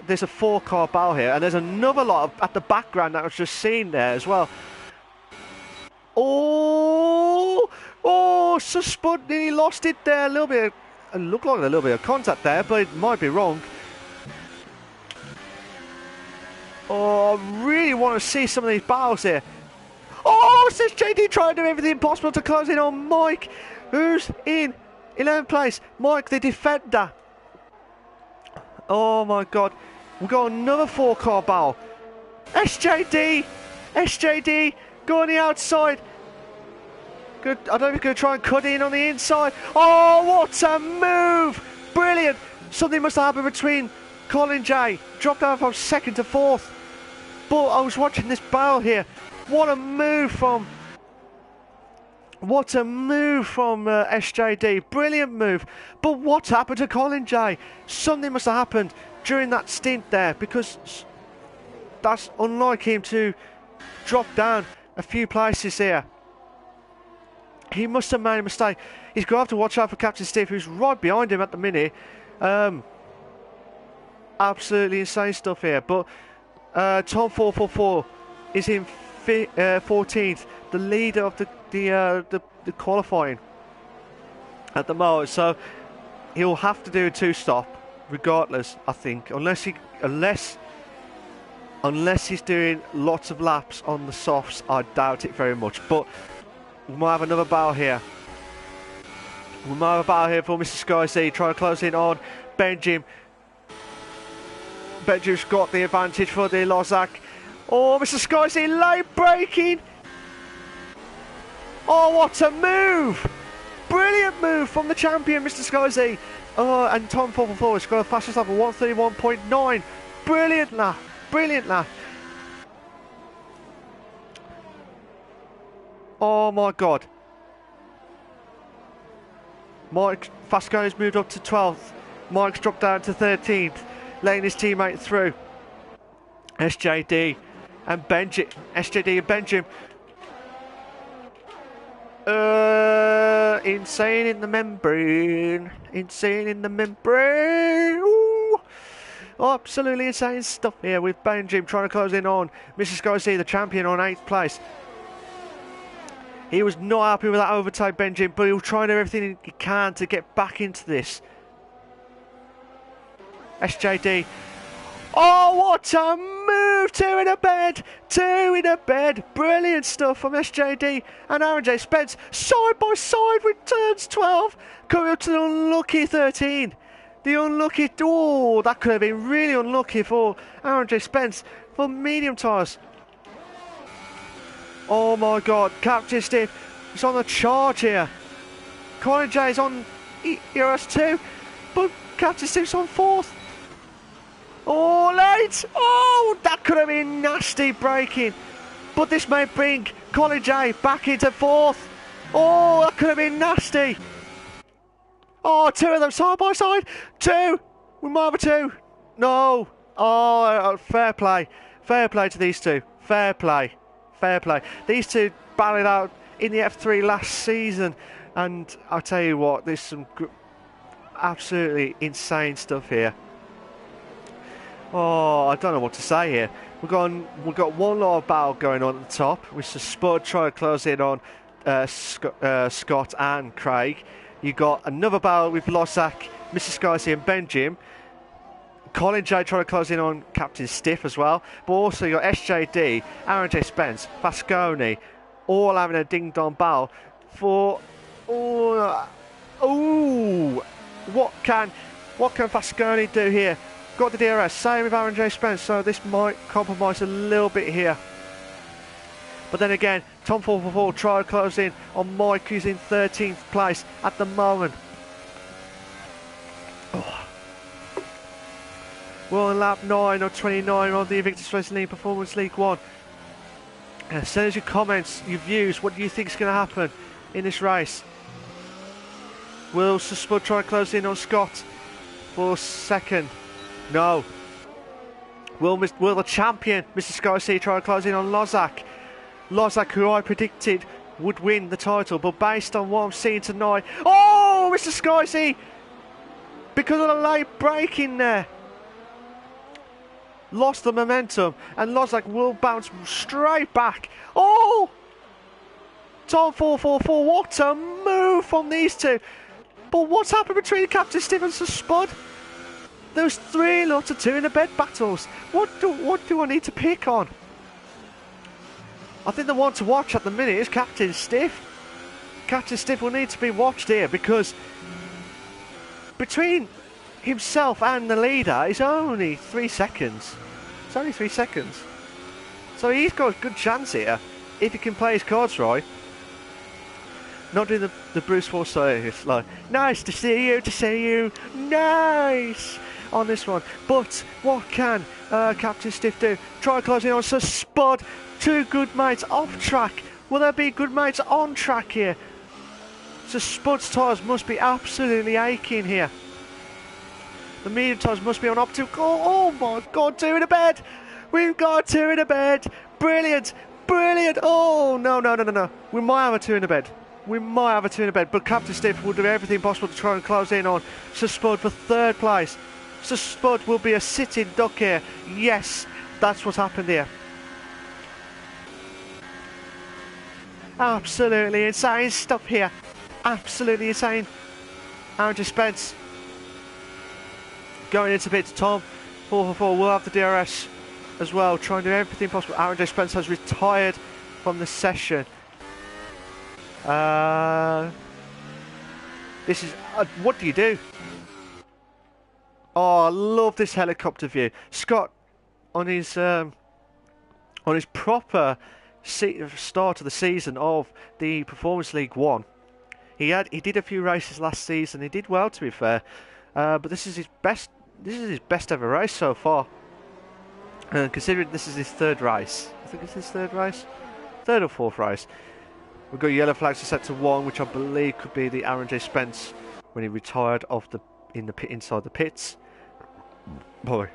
there's a 4-car battle here, and there's another lot at the background that I was just seen there as well. Oh, so Spud nearly lost it there a little bit. It looked like a little bit of contact there, but it might be wrong. Oh, I really want to see some of these battles here. Oh, says JD trying to do everything possible to close in on Mike, who's in 11th place. Mike, the defender. Oh my God. We've got another 4-car battle. SJD, go on the outside. Good. I don't know if he's going to try and cut in on the inside. Oh, what a move. Brilliant. Something must have happened between Colin J. Dropped down from 2nd to 4th. But I was watching this battle here. What a move from SJD. Brilliant move. But what happened to Colin J? Something must have happened during that stint there, because that's unlike him to drop down a few places here. He must have made a mistake. He's going to have to watch out for Captain Stiff, who's right behind him at the minute. Absolutely insane stuff here. But Tom 444 is in 14th, the leader of the qualifying at the moment. So he'll have to do a 2-stop, regardless. I think, unless he's doing lots of laps on the softs, I doubt it very much. But we might have another battle here. We might have a battle here for Mr. Sky C, trying to close in on Benjamin. Benjamin's got the advantage for the Lozak. Oh, Mr. Sky C late braking. Oh, what a move! Brilliant move from the champion, Mr. Sky Z. Oh, and Tom 444 has got a fastest lap of 131.9. Brilliant lap. Brilliant lap. Oh my god. Mike Fasconi's moved up to 12th. Mike's dropped down to 13th, letting his teammate through. SJD and Benjamin. SJD and Benjamin. Insane in the membrane. Insane in the membrane. Ooh. Absolutely insane stuff here with Benjamin trying to close in on Mrs. Garcia, the champion, on 8th place. He was not happy with that overtake, Benjamin, but he'll try and do everything he can to get back into this. SJD. Oh, what a move! 2 in a bed! 2 in a bed! Brilliant stuff from SJD and Aaron J. Spence side by side with turns 12, coming up to the unlucky 13. The unlucky, oh, that could have been really unlucky for Aaron J. Spence for medium tyres. Oh my god, Captain Stiff is on the charge here. Colin J is on ERS 2, but Captain Stiff's on 4th. Oh, late! Oh, that could have been nasty braking. But this may bring Colin J back into 4th. Oh, that could have been nasty. Oh, 2 of them side by side. 2. We might have a 2. No. Oh, fair play. Fair play to these two. Fair play. Fair play. These two battled out in the F3 last season. And I'll tell you what, there's some absolutely insane stuff here. Oh, I don't know what to say here. We've got one lot of battle going on at the top, with Spud trying to close in on Scott and Craig. You got another battle with Lossack, Mrs. Skycy and Benjamin. Colin J trying to close in on Captain Stiff as well. But also you got SJD, Aaron J Spence, Fasconi, all having a ding-dong battle for... what can Fasconi do here? Got the DRS, same with Aaron J Spence, so this might compromise a little bit here. But then again, Tom 444 trying to close in on Mike, who's in 13th place at the moment. Oh. We're on lap 9 or 29 on the Invictus Racing League Performance League 1. Send us your comments, your views, what do you think is going to happen in this race? Will Spud try to close in on Scott for second? No. Will the champion, Mr. Sky C, try to close in on Lozak? Lozak, who I predicted would win the title, but based on what I'm seeing tonight... Oh, Mr. Sky C! Because of the late braking there. Lost the momentum, and Lozak will bounce straight back. Oh! Tom 444, what a move from these two. But what's happened between Captain Stevens and Spud? Those 3 lots of 2 in the bed battles. What do I need to pick on? I think the one to watch at the minute is Captain Stiff. Captain Stiff will need to be watched here because between himself and the leader is only 3 seconds. It's only 3 seconds. So he's got a good chance here if he can play his cards right. Not doing the Bruce Forsyth like, nice to see you, nice on this one. But what can Captain Stiff do? Try closing on, so Spud, 2 good mates off track. Will there be good mates on track here? So Spud's tyres must be absolutely aching here. The medium tyres must be on optimal. Oh my god, 2 in a bed. We've got 2 in a bed. Brilliant, brilliant. Oh, no. We might have a 2 in a bed. We might have a two in a bed, but Captain Stiff will do everything possible to try and close in on Sir Spud for third place. Sir Spud will be a sitting duck here. Yes, that's what's happened here. Absolutely insane stuff here. Absolutely insane. Andrew Spence going into pits. Tom 444 will have the DRS as well, trying to do everything possible. Aaron J. Spence has retired from the session. This is what do you do? Oh, I love this helicopter view. Scott on his proper start of the season of the Performance League 1. He did a few races last season. He did well, to be fair, but this is his best. This is his best ever race so far. Considering this is his third race, I think it's his third or fourth race. We've got yellow flags set to 1, which I believe could be the Aaron J. Spence when he retired inside the pits. Boy,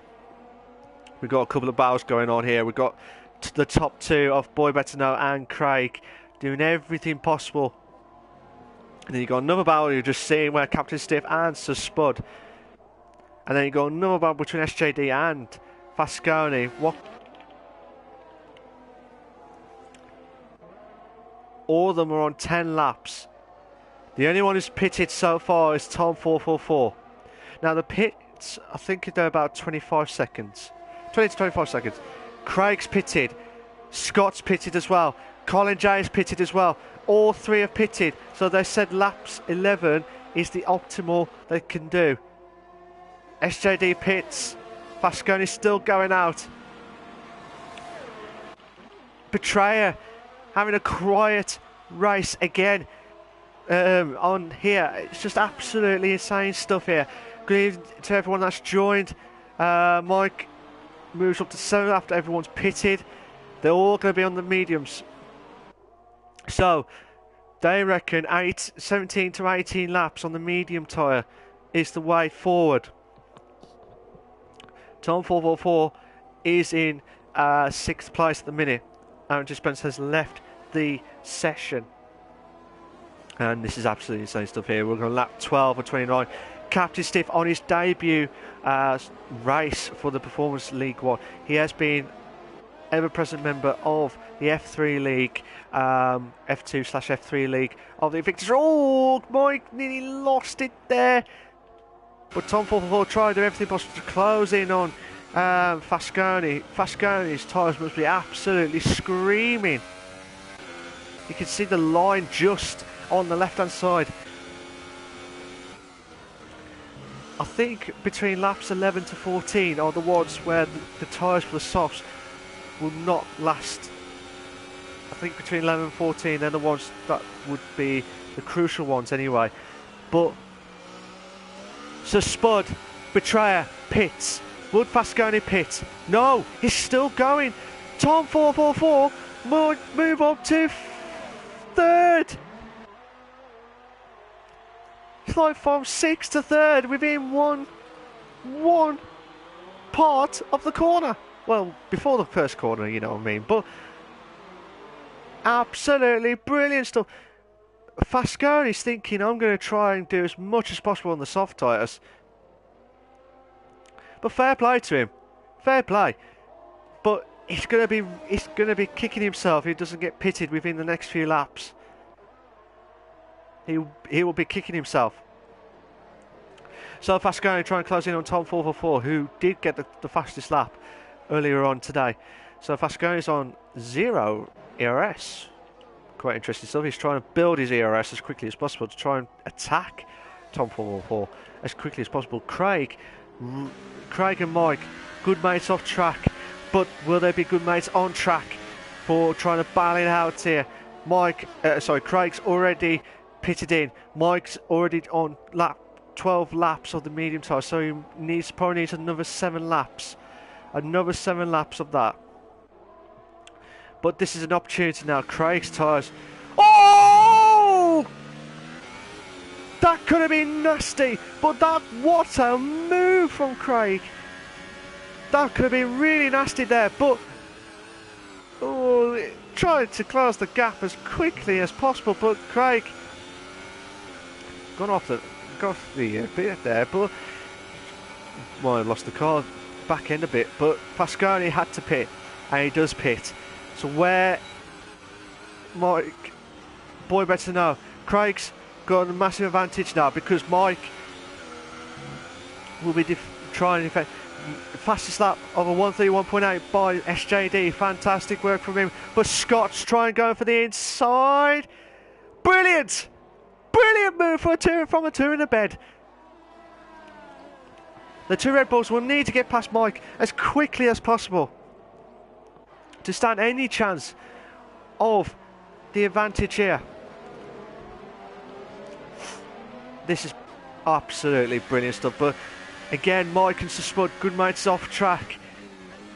we've got a couple of battles going on here. We've got the top two of Boy Better Know and Craig doing everything possible. And then you've got another battle you're just seeing where Captain Stiff and Sir Spud. And then you've got another battle between SJD and Fasconi. What? All of them are on 10 laps. The only one who's pitted so far is Tom 444. Now the pits, I think they're about 25 seconds. 20 to 25 seconds. Craig's pitted. Scott's pitted as well. Colin Jay's pitted as well. All three have pitted. So they said laps 11 is the optimal they can do. SJD pits. Fasconi's still going out. Betrayer having a quiet race again on here. It's just absolutely insane stuff here. Good evening to everyone that's joined. Mike moves up to 7 after everyone's pitted. They're all going to be on the mediums. So they reckon 17 to 18 laps on the medium tyre is the way forward. Tom 444 is in 6th place at the minute. Aaron J. Spence has left the session. And this is absolutely insane stuff here. We're going to lap 12 or 29. Captain Stiff on his debut race for the Performance League 1. He has been ever-present member of the F3 League, F2/F3 League of the Invictus. Oh, Mike nearly lost it there. But Tom 444 tried to do everything possible to close in on Fasconi. Fasconi's tyres must be absolutely screaming. You can see the line just on the left-hand side. I think between laps 11 to 14 are the ones where the tyres for the softs will not last. I think between 11 and 14 they're the ones that would be the crucial ones anyway. But so Spud, Betrayer, pits. Would Fasconi pit? No, he's still going. Tom 444 might move up to 3rd. It's like from 6th to 3rd within one part of the corner. Well, before the first corner, you know what I mean. But absolutely brilliant stuff. Fasconi's thinking, I'm going to try and do as much as possible on the soft tyres. But fair play to him. Fair play. But he's going to be kicking himself if he doesn't get pitted within the next few laps. He will be kicking himself. So Fasconi trying to close in on Tom 444, who did get the fastest lap earlier on today. So Fasconi's on 0 ERS. Quite interesting stuff. He's trying to build his ERS as quickly as possible to try and attack Tom 444 as quickly as possible. Craig and Mike, good mates off track, but will they be good mates on track for trying to battle it out here? Craig's already pitted in. Mike's already on 12 laps of the medium tyre, so he probably needs another 7 laps. Another 7 laps of that. But this is an opportunity now. Craig's tyres. Oh! That could have been nasty, but what a move from Craig. That could have been really nasty there, but oh, trying to close the gap as quickly as possible, but Craig got off the bit there, but might have lost the car back end a bit, but Pasconi had to pit, and he does pit. So where Mike, boy better know, Craig's got a massive advantage now because Mike will be trying to fastest lap of a 131.8 by SJD. Fantastic work from him, but Scott's trying going for the inside. Brilliant move for from a two in the bed. The two Red Bulls will need to get past Mike as quickly as possible to stand any chance of the advantage here. This is absolutely brilliant stuff, but again, Mike and Spud, good mates off track.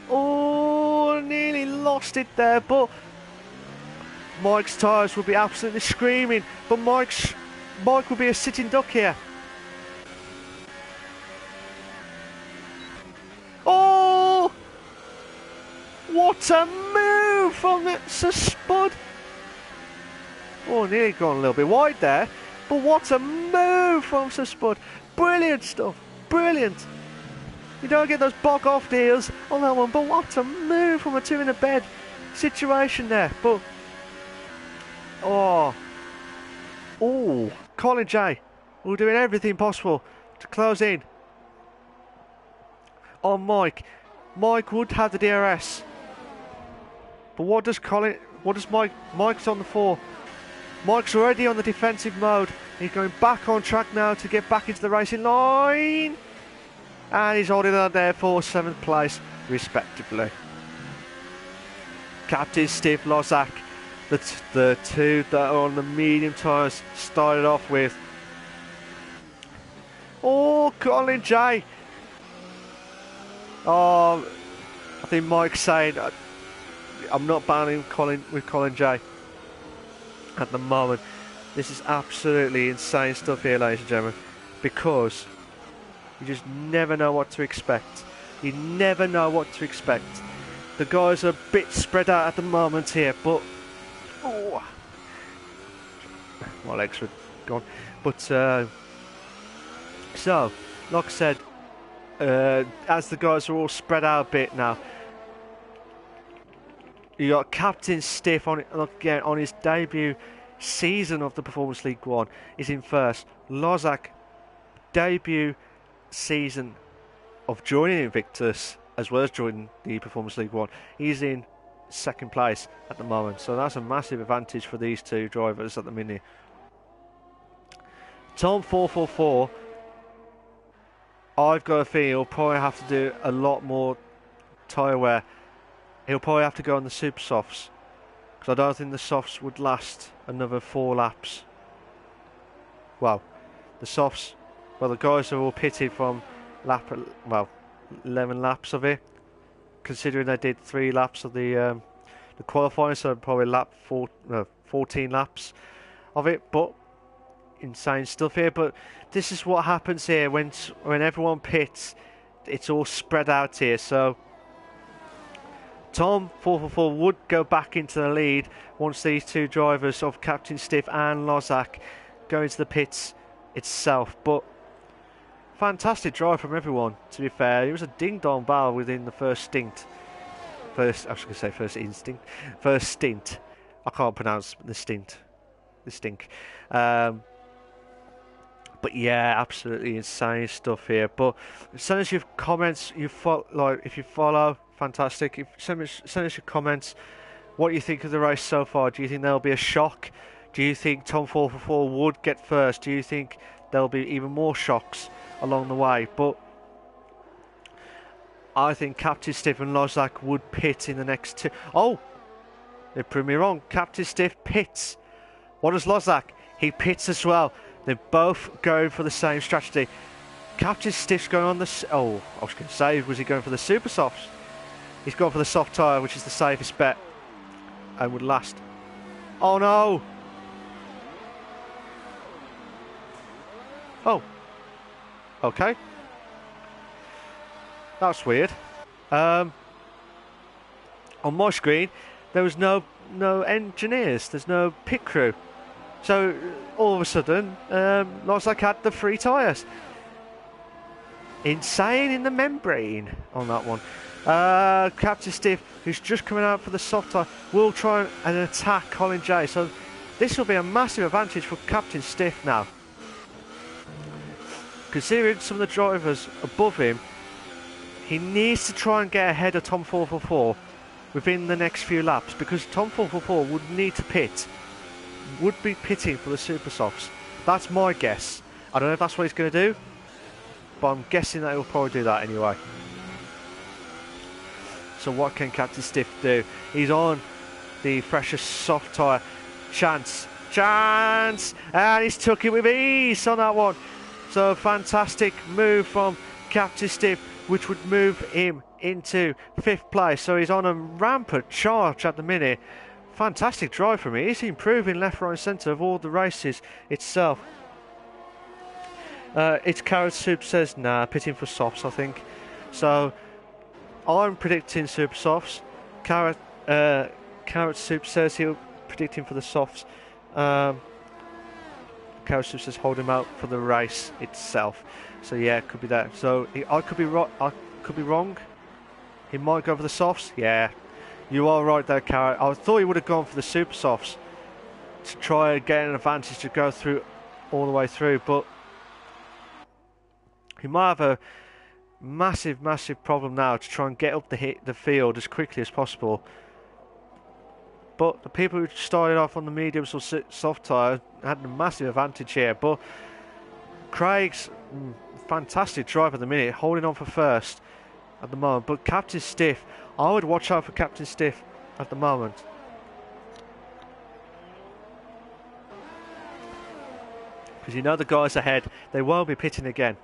Oh, nearly lost it there, but Mike's tyres will be absolutely screaming, but Mike will be a sitting duck here. Oh, what a move from Sir Spud. Oh, nearly gone a little bit wide there, but what a move from Sir Spud. Brilliant stuff, brilliant. You don't get those bog off deals on that one, but what a move from a two in a bed situation there. But oh, Colin J will doing everything possible to close in on Mike. Mike would have the DRS, but what does Mike's on the 4. Mike's already on the defensive mode. He's going back on track now to get back into the racing line, and he's holding on there for 7th place respectively. Captain Steve Lozak, the two that are on the medium tyres, started off with. Oh, Colin J. Oh, I think Mike's saying I'm not banning Colin J at the moment. This is absolutely insane stuff here, ladies and gentlemen, because you just never know what to expect. You never know what to expect. The guys are a bit spread out at the moment here, but oh, my legs were gone. But so, like I said, as the guys are all spread out a bit now, you got Captain Stiff on again on his debut season of the Performance League 1 is in first. Lozak, debut season of joining Invictus as well as joining the Performance League 1, he's in 2nd place at the moment, so that's a massive advantage for these two drivers at the minute. Tom 444, I've got a feeling he'll probably have to do a lot more tyre wear. He'll probably have to go on the super softs, because I don't think the softs would last another 4 laps. Well, the softs, well, the guys are all pitted from 11 laps of it, considering they did 3 laps of the qualifying, so probably 14 laps of it. But insane stuff here. But this is what happens here when everyone pits. It's all spread out here. So Tom 444 would go back into the lead once these two drivers of Captain Stiff and Lozak go into the pits itself. But fantastic drive from everyone, to be fair. It was a ding-dong battle within the first stint. I was going to say first instinct. First stint. I can't pronounce the stint. The stink. But yeah, absolutely insane stuff here. But as soon as you've comments, if you follow, fantastic. Send us your comments. What do you think of the race so far? Do you think there'll be a shock? Do you think Tom 444 would get first? Do you think there'll be even more shocks along the way? But I think Captain Stiff and Lozak would pit in the next 2. Oh, they proved me wrong. Captain Stiff pits. What does Lozak? He pits as well. They're both going for the same strategy. Captain Stiff's going on the... Oh, I was going to say, was he going for the super softs? He's gone for the soft tyre, which is the safest bet and would last. Oh no! Oh. Okay. That's weird. On my screen, there was no no engineers, there's no pit crew. So all of a sudden, Losak had the 3 tyres. Insane in the membrane on that one. Captain Stiff, who's just coming out for the soft tyre, will try and attack Colin J. So this will be a massive advantage for Captain Stiff now. Considering some of the drivers above him, he needs to try and get ahead of Tom 444 within the next few laps, because Tom 444 would need to pit, would be pitting for the super softs. That's my guess. I don't know if that's what he's going to do, but I'm guessing that he'll probably do that anyway. So what can Captain Stiff do? He's on the freshest soft tyre. Chance, and he's took it with ease on that one. So fantastic move from Captain Stiff, which would move him into 5th place. So he's on a rampant charge at the minute. Fantastic drive from him. He's improving left, right and centre of all the races itself. It's Carrot Soup says, nah, pitting for softs, I think. So I'm predicting super softs. Carrot Soup says he'll predicting for the softs. Carrot Soup says hold him out for the race itself. So yeah, it could be that. So I could be wrong. He might go for the softs. Yeah, you are right there, Carrot. I thought he would have gone for the super softs to try and get an advantage to go through all the way through, but he might have a massive problem now to try and get up the field as quickly as possible. But the people who started off on the mediums or soft tyre had a massive advantage here. But Craig's fantastic drive at the minute, holding on for first at the moment. But Captain Stiff, I would watch out for Captain Stiff at the moment. Because you know the guys ahead, they won't be pitting again.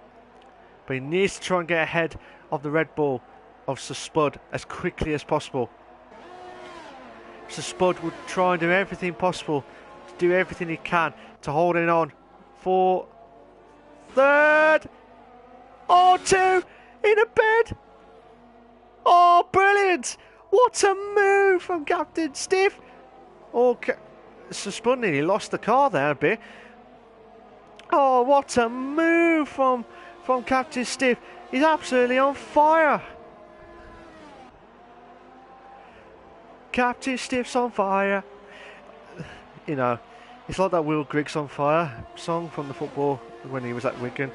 But he needs to try and get ahead of the Red Bull of Sir Spud as quickly as possible. Sir Spud would try and do everything possible, to do everything he can to hold it on for 3rd. Oh, 2 in a bed. Oh, brilliant. What a move from Captain Stiff. Oh, Sir Spud nearly lost the car there a bit. Oh, what a move from Captain Stiff. He's absolutely on fire. Captain Stiff's on fire. You know, it's like that Will Griggs on fire song from the football when he was at Wigan.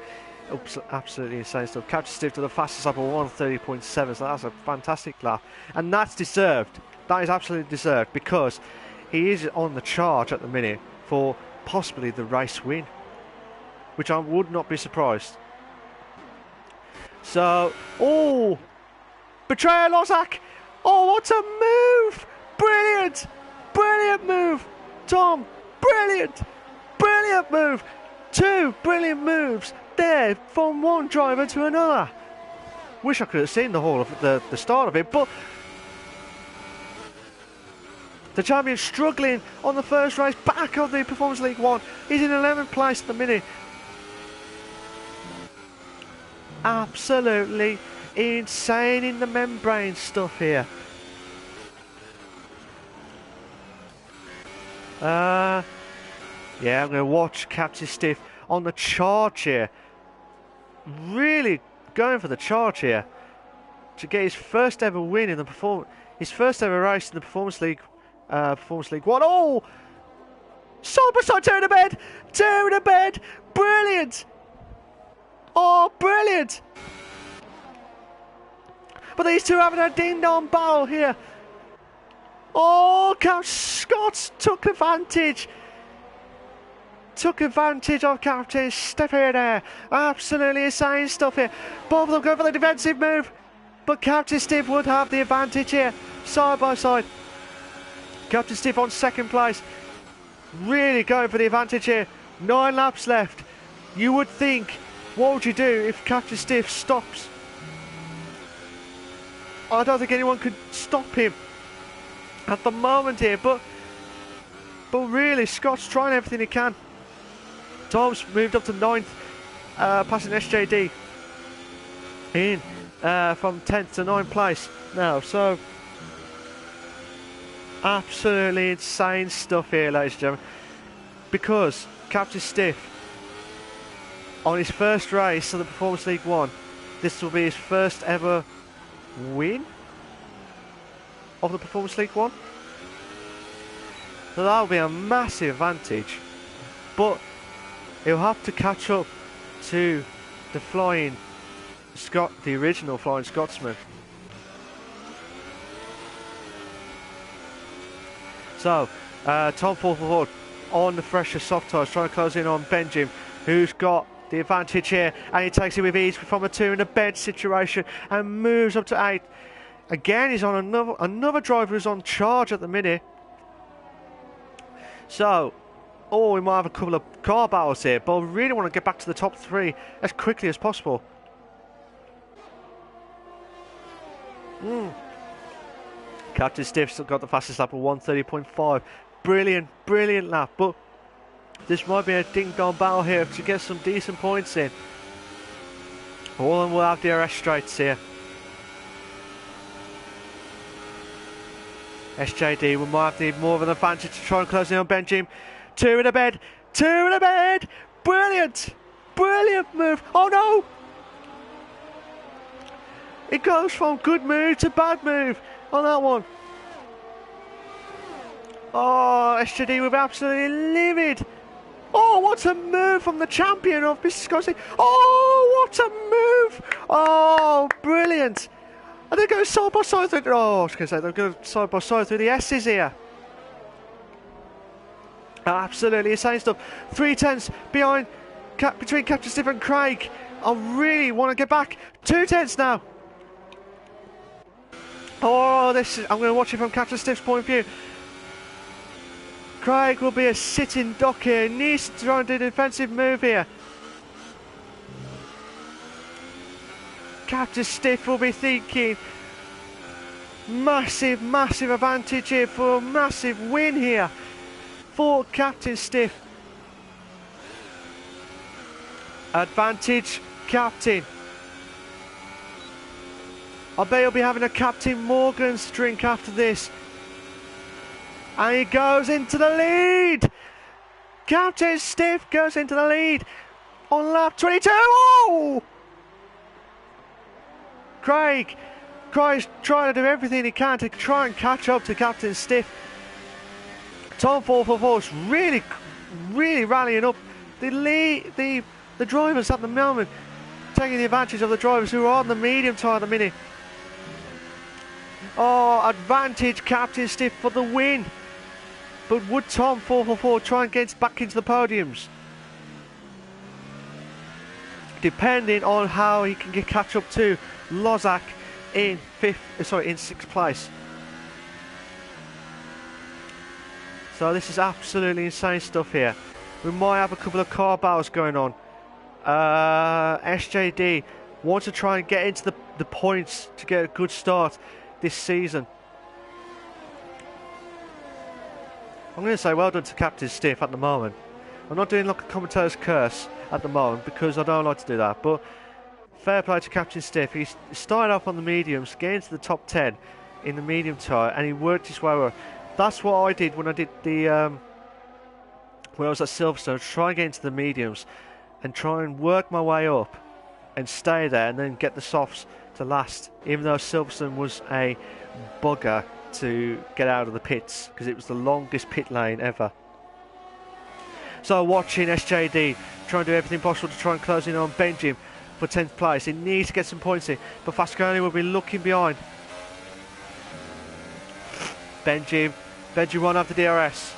Absolutely insane stuff. Captain Stiff to the fastest lap of 1:30.7, so that's a fantastic lap. And that's deserved. That is absolutely deserved, because he is on the charge at the minute for possibly the race win, which I would not be surprised. So, oh, Betrayer Lozak. Oh, what a move! Brilliant! Brilliant move! Tom, brilliant! Brilliant move! 2 brilliant moves there from one driver to another. Wish I could have seen the whole of the start of it, but the champion struggling on the first race back of the Performance League 1. He's in 11th place at the minute. Absolutely insane in the membrane stuff here. Yeah, I'm going to watch Captain Stiff on the charge here. Really going for the charge here to get his first ever win in the his first ever race in the Performance League 1. Oh, side by side, 2 in a bed, 2 in a bed, brilliant. Oh, brilliant. But these two having a ding-dong battle here. Oh, Scott took advantage. Took advantage of Captain Stiff here there. Absolutely insane stuff here. Both of them go for the defensive move. But Captain Stiff would have the advantage here. Side by side. Captain Stiff on 2nd place. Really going for the advantage here. 9 laps left. You would think, what would you do if Captain Stiff stops? I don't think anyone could stop him at the moment here, but really Scott's trying everything he can. Tom's moved up to 9th, passing SJD in from 10th to 9th place now, so Absolutely insane stuff here, ladies and gentlemen. Because Captain Stiff, on his first race of the Performance League 1, this will be his first ever win of the Performance League 1. So that'll be a massive advantage. But he'll have to catch up to the the original Flying Scotsman. So, Tom Forford on the fresher soft tyres, trying to close in on Benjamin, who's got the advantage here, and he takes it with ease from a 2 in a bed situation and moves up to 8. Again, he's on another driver who's on charge at the minute. So, we might have a couple of car battles here, but I really want to get back to the top 3 as quickly as possible. Captain Stiff's got the fastest lap of 1:30.5. Brilliant, brilliant lap, but this might be a ding-dong battle here to get some decent points in. All of them will have DRS straights here. SJD we might have more of an advantage to try and close in on Benjamin. 2 in a bed, 2 in a bed! Brilliant! Brilliant move! Oh no! It goes from good move to bad move on that one. Oh, SJD will be absolutely livid. Oh, what a move from the champion of Wisconsin. Oh, what a move. Oh, brilliant. And they're going side by side through, I was going to say, they're going side by side through the S's here. Absolutely insane stuff. 3/10 behind, between Captain Stiff and Craig. I really want to get back. 2/10 now. Oh, I'm going to watch it from Captain Stiff's point of view. Craig will be a sitting duck here. He needs to try and do a defensive move here. Captain Stiff will be thinking massive, massive advantage here for a massive win here for Captain Stiff. Advantage, Captain. I bet he'll be having a Captain Morgan's drink after this. And he goes into the lead. Captain Stiff goes into the lead on lap 22. Oh! Craig's trying to do everything he can to try and catch up to Captain Stiff. Tom Forford's really rallying up the drivers at the moment, taking the advantage of the drivers who are on the medium tyre at the minute. Oh, advantage Captain Stiff for the win. But would Tom Forford try and get back into the podiums? Depending on how he can catch up to Lozak in 6th place. So this is absolutely insane stuff here. We might have a couple of car battles going on. SJD wants to try and get into the points to get a good start this season. I'm going to say well done to Captain Stiff at the moment. I'm not doing like a commentator's curse at the moment because I don't like to do that, but fair play to Captain Stiff. He started off on the mediums, getting to the top 10 in the medium tyre, and he worked his way over. That's what I did when I did when I was at Silverstone. Try and get into the mediums and try and work my way up and stay there and then get the softs to last, even though Silverstone was a bugger to get out of the pits because it was the longest pit lane ever. So watching SJD trying to do everything possible to try and close in on Benjamin for 10th place. He needs to get some points in, but Fasconi will be looking behind. Benjamin won't have the DRS.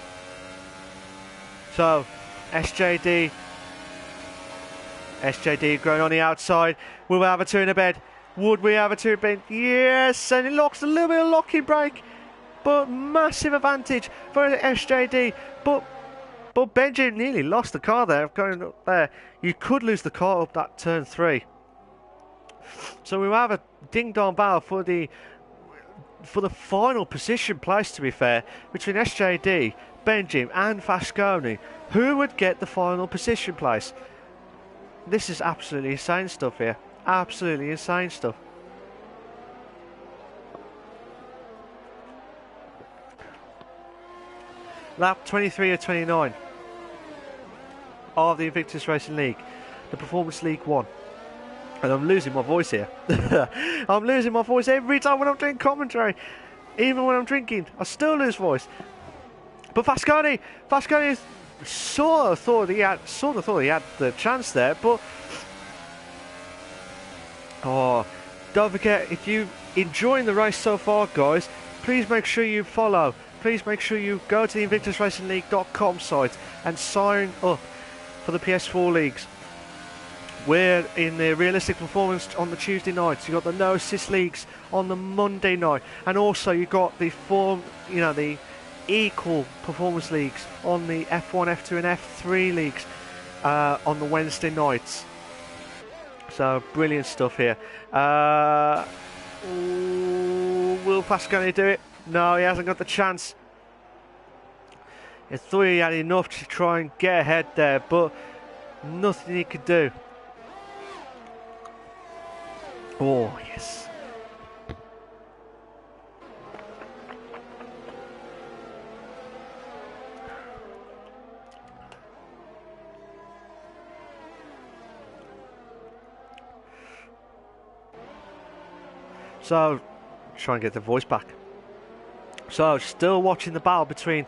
So SJD going on the outside. Will we have a 2 in a bed? Would we have a 2 in a bed? Yes, and it locks a little bit of locking brake, but massive advantage for SJD. But Benjamin nearly lost the car there, going up there. You could lose the car up that turn 3. So we will have a ding-dong battle for the final position place, to be fair, between SJD, Benjamin and Fasconi. Who would get the final position place? This is absolutely insane stuff here. Absolutely insane stuff. lap 23 of 29 of the Invictus Racing League, the Performance League 1. And I'm losing my voice here. I'm losing my voice every time when I'm doing commentary. Even when I'm drinking, I still lose voice. But Fasconi sort of thought he had the chance there, but don't forget, if you enjoying the race so far, guys, please make sure you follow. Please make sure you go to the invictusracingleague.com site and sign up for the PS4 leagues. We're in the realistic performance on the Tuesday nights. You got the no assist leagues on the Monday night, and also you got the the equal performance leagues on the F1, F2, and F3 leagues on the Wednesday nights. So brilliant stuff here. Will Pascani do it? No, he hasn't got the chance. I thought he had enough to try and get ahead there, but nothing he could do. Oh, yes. So, try and get the voice back. So, still watching the battle between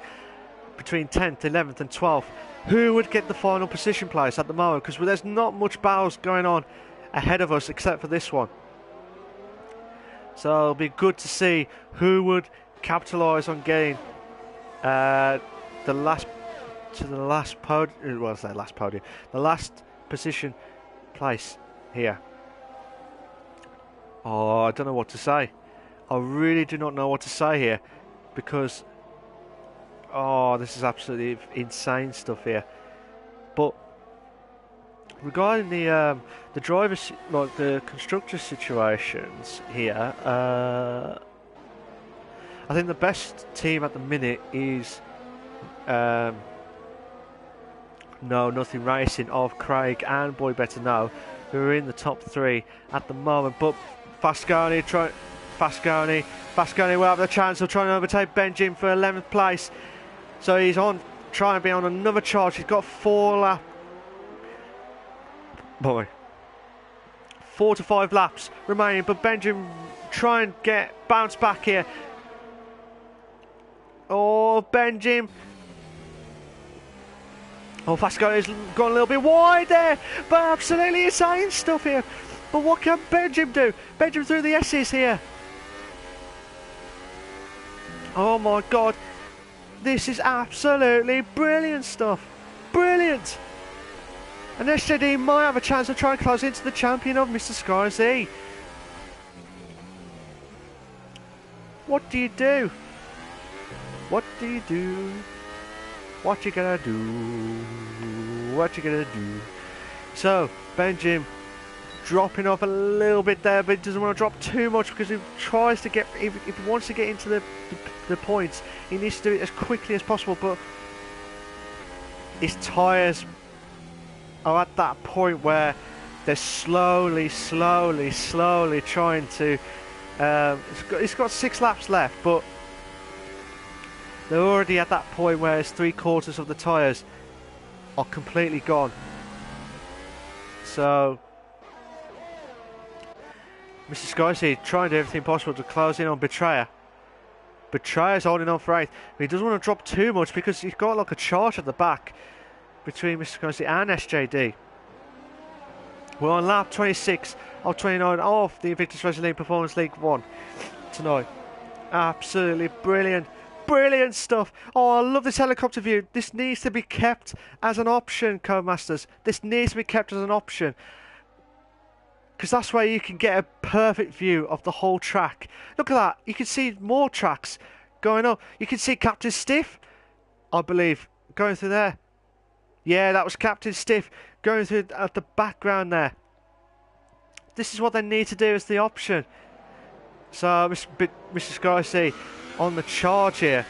10th, 11th and 12th. Who would get the final position place at the moment? Because there's not much battles going on ahead of us except for this one. So it'll be good to see who would capitalise on getting the last position place here. Oh, I don't know what to say. I really do not know what to say here, because this is absolutely insane stuff here. But regarding the drivers, like the constructor situations here, I think the best team at the minute is No Nothing Racing of Craig and Boy Better Know, who are in the top 3 at the moment. But Fasconi will have the chance of trying to overtake Benjamin for 11th place. So he's trying to be on another charge. He's got 4 to 5 laps remaining, but Benjamin try and bounce back here. Oh, Benjamin. Oh, Fasconi's gone a little bit wide there, but absolutely insane stuff here. But what can Benjamin do? Benjamin through the S's here. Oh my God. This is absolutely brilliant stuff. Brilliant. And SJD might have a chance of trying to close into the champion of Mr. Sky Z. What do you do? What do you do? What you gonna do? What you gonna do? So, Benjamin dropping off a little bit there, but he doesn't want to drop too much, because he tries to get, if he wants to get into the points, he needs to do it as quickly as possible, but his tyres are at that point where they're slowly trying to it's got 6 laps left, but they're already at that point where it's 3/4 of the tyres are completely gone. So Mr. Skyseed trying to do everything possible to close in on Betrayer. Betrayer's holding on for 8th, but he doesn't want to drop too much, because he's got like a charge at the back between Mr. Skyseed and SJD. We're on lap 26 of 29 of the Invictus Racing League Performance League 1 tonight. Absolutely brilliant. Brilliant stuff. Oh, I love this helicopter view. This needs to be kept as an option, Codemasters. This needs to be kept as an option, because that's where you can get a perfect view of the whole track. Look at that. You can see more tracks going up. You can see Captain Stiff, I believe, going through there. Yeah, that was Captain Stiff going through at the background there. This is what they need to do as the option. So, Mr. Skyseed on the charge here.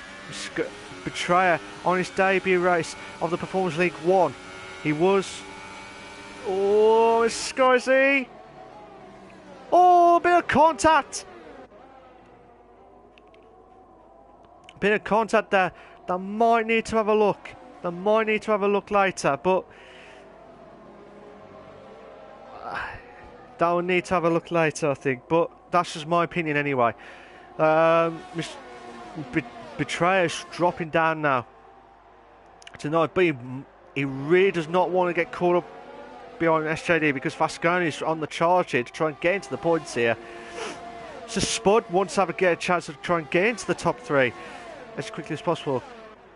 Betrayer on his debut race of the Performance League 1. He was... Oh, Mr. Skyseed. Oh, a bit of contact. Bit of contact there They might need to have a look. They might need to have a look later, but they'll need to have a look later, I think. But that's just my opinion anyway. Betrayer's dropping down now tonight, but he really does not want to get caught up behind SJD because Fasconi's on the charge here to try and get into the points here. So Spud wants to get a chance to try and get into the top 3 as quickly as possible.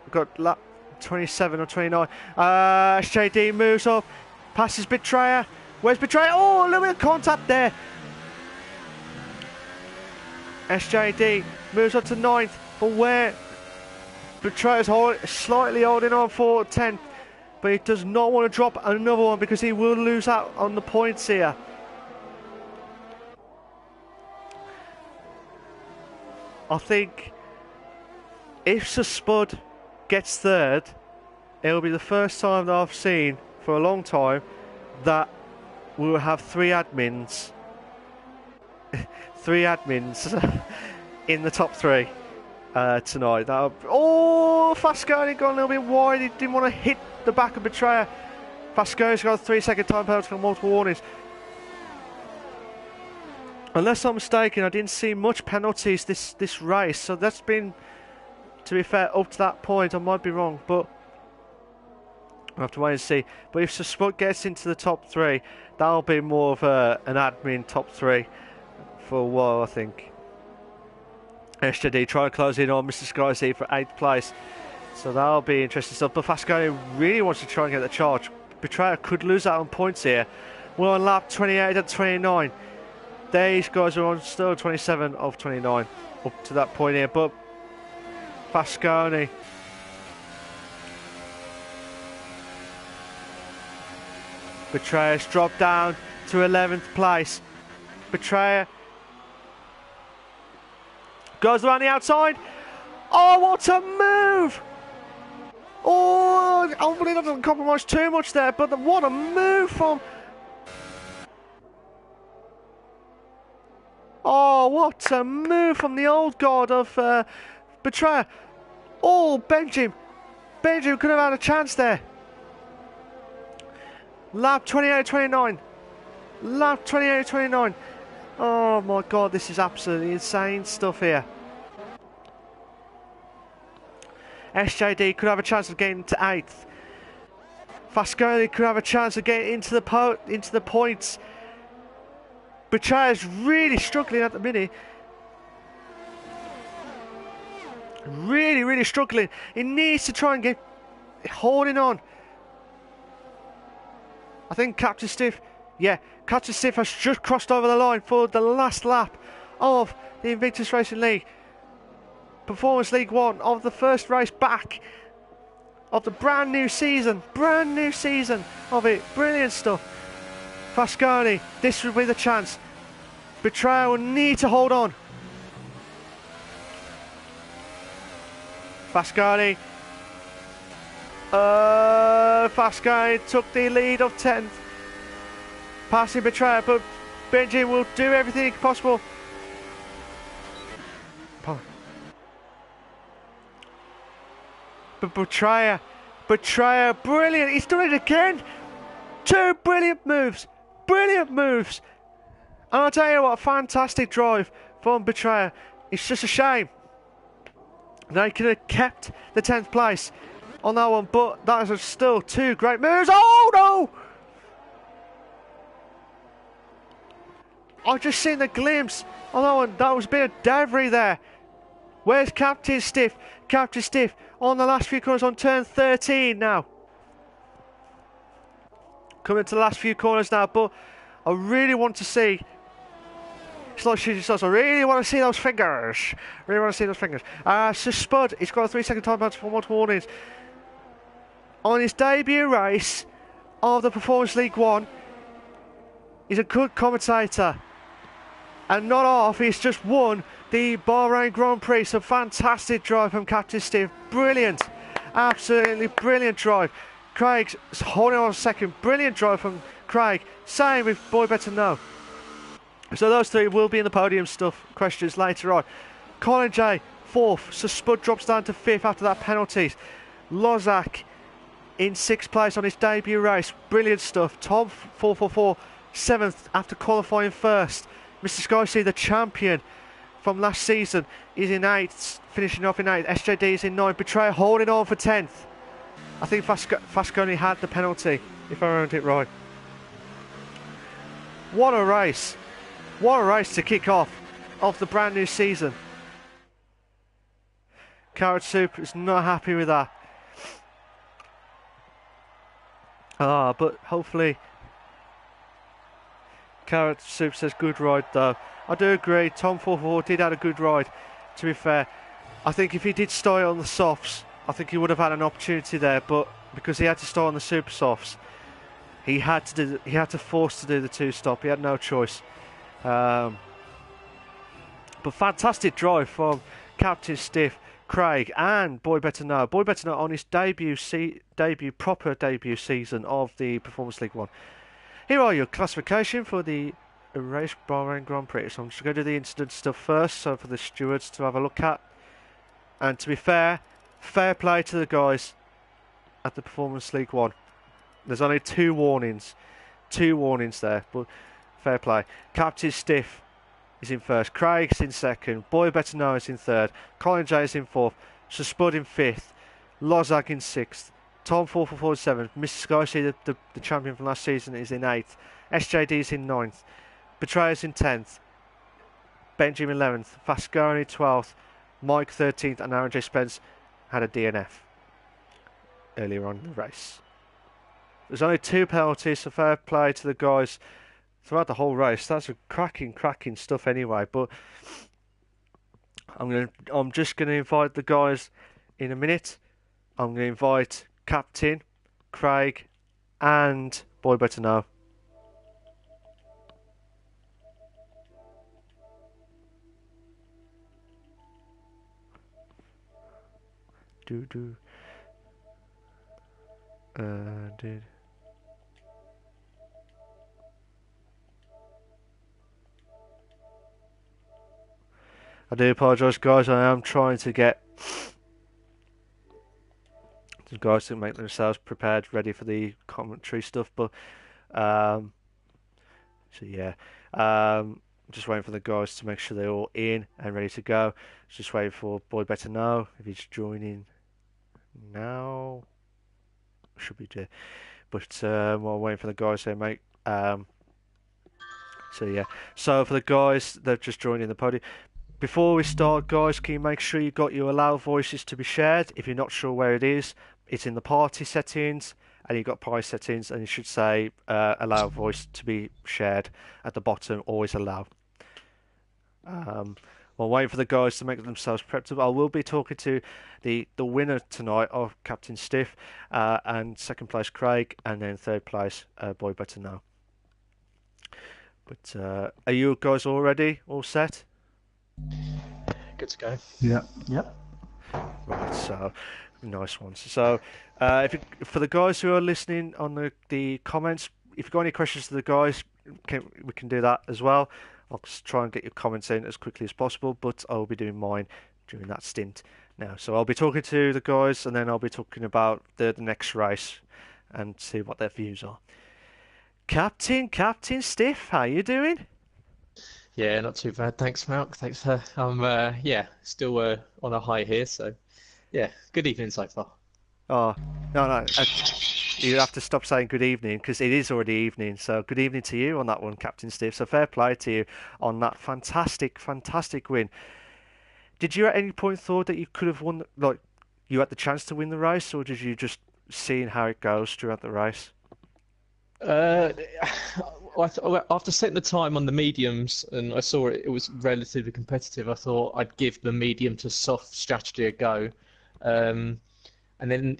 We've got lap 27 or 29. SJD moves up, passes Betrayer. Where's Betrayer? Oh, a little bit of contact there. SJD moves up to 9th, but where Betrayer's slightly holding on for 10th, but he does not want to drop another one because he will lose out on the points here. I think if Sir Spud gets 3rd, it'll be the first time that I've seen for a long time that we will have 3 admins in the top 3 tonight. Fasconi got a little bit wide. He didn't want to hit the back of Betrayer. Fasconi's got a 3-second time penalty for multiple warnings. Unless I'm mistaken, I didn't see much penalties this race, so that's been, to be fair, up to that point. I might be wrong, but we'll have to wait and see. But if Spud gets into the top 3, that'll be more of an admin top 3 for a while, I think. SJD trying to close in on Mr. Sky for 8th place, so that'll be interesting stuff. But Fasconi really wants to try and get the charge. Betrayer could lose out on points here. We're on lap 28 and 29. These guys are on still 27 of 29 up to that point here, but Fasconi Betrayer's dropped down to 11th place. Betrayer goes around the outside. Oh, what a move! Oh, hopefully that doesn't compromise too much there, but what a move from... Oh, what a move from the old god of Betrayer. Oh, Benjamin could have had a chance there. Lap 28-29. Lap 28-29. Oh my god, this is absolutely insane stuff here. SJD could have a chance of getting to 8th. Fasconi could have a chance of getting into the points. Betrayer's really struggling at the minute. Really struggling. He needs to try and get holding on. I think Captain Stiff has just crossed over the line for the last lap of the Invictus Racing League. Performance League 1 of the first race back of the brand new season of it. Brilliant stuff. Fasconi, this will be the chance. Betrayer will need to hold on. Fasconi took the lead of 10th, passing Betrayer, but Benji will do everything possible. But Betrayer, brilliant, he's done it again. 2 brilliant moves. And I'll tell you what, a fantastic drive from Betrayer. It's just a shame they could have kept the 10th place on that one, but that is still 2 great moves. Oh no! I've just seen the glimpse on that one. That was a bit of debris there. Where's Captain Stiff? Captain Stiff on the last few corners on turn 13 now. Coming to the last few corners now, but I really want to see. It's like shooting stars. I really want to see those fingers. So Spud, he's got a 3-second time penalty for multiple warnings. On his debut race of the Performance League 1, he's a good commentator. And not off, he's just won the Bahrain Grand Prix. So fantastic drive from Captain Steve. Brilliant. Absolutely brilliant drive. Craig's holding on a second. Brilliant drive from Craig. Same with Boy Better Know. So those 3 will be in the podium stuff questions later on. Colin J, 4th. So Spud drops down to 5th after that penalty. Lozak in 6th place on his debut race. Brilliant stuff. Tom 444 7th after qualifying first. Mr. Sky, the champion from last season, is in 8th, finishing off in 8th. SJD is in 9th. Betrayer holding on for 10th. I think Fasconi had the penalty, if I remember it right. What a race. What a race to kick off of the brand new season. Carrot Soup is not happy with that. But hopefully Carrot Soup says good ride though. I do agree, Tom 44 did have a good ride, to be fair. I think if he did start on the softs, I think he would have had an opportunity there, but because he had to start on the super softs, he had to force to do the 2-stop. He had no choice. But fantastic drive from Captain Stiff, Craig, and Boy Better Know. Boy Better Know on his proper debut season of the Performance League 1. Here are your classification for the Race Bahrain Grand Prix. So I'm just going to do the incident stuff first, so for the stewards to have a look at. And to be fair play to the guys at the Performance League 1. There's only 2 warnings there, but fair play. Captain Stiff is in 1st, Craig's in 2nd, Boy Better Know is in 3rd, Colin J is in 4th, Sir Spud in 5th, Lozak in 6th, Tom 444 is 7th, Mr. Sky, the champion from last season, is in 8th, SJD is in 9th, Betrayer's in 10th, Benjamin 11th, Fasconi 12th, Mike 13th, and Aaron J. Spence had a DNF earlier on in the race. There's only 2 penalties, so fair play to the guys throughout the whole race. That's a cracking stuff anyway. But I'm just gonna invite the guys in a minute. I'm gonna invite Captain, Craig, and Boy Better Know. Did. I do apologise, guys. I am trying to get the guys to make themselves prepared, ready for the commentary stuff. But so yeah, just waiting for the guys to make sure they're all in and ready to go. Just waiting for Boy Better Know if he's joining now. Should be there, but while waiting for the guys there, mate. So yeah, so for the guys that are just joining the podium. Before we start, guys, can you make sure you got your allow voices to be shared? If you're not sure where it is, it's in the party settings, and you've got price settings, and you should say allow voice to be shared at the bottom, always allow. While waiting for the guys to make themselves prepped up, I will be talking to the winner tonight of Captain Stiff, and 2nd place Craig, and then 3rd place Boy Better Know. But are you guys all ready? All set? Good to go. Yeah. Yep. Right, so nice ones. So for the guys who are listening on the comments, if you've got any questions to the guys, we can do that as well. I'll just try and get your comments in as quickly as possible, but I'll be doing mine during that stint now. So I'll be talking to the guys, and then I'll be talking about the next race and see what their views are. Captain Stiff, how you doing? Yeah, not too bad. Thanks, Malk. Thanks for still on a high here. So yeah, good evening so far. Oh no, you have to stop saying good evening because it is already evening. So good evening to you on that one, Captain Steve. So fair play to you on that fantastic win. Did you at any point thought that you could have won, like you had the chance to win the race, or did you just seeing how it goes throughout the race? After setting the time on the mediums and I saw it was relatively competitive, I thought I'd give the medium to soft strategy a go. And then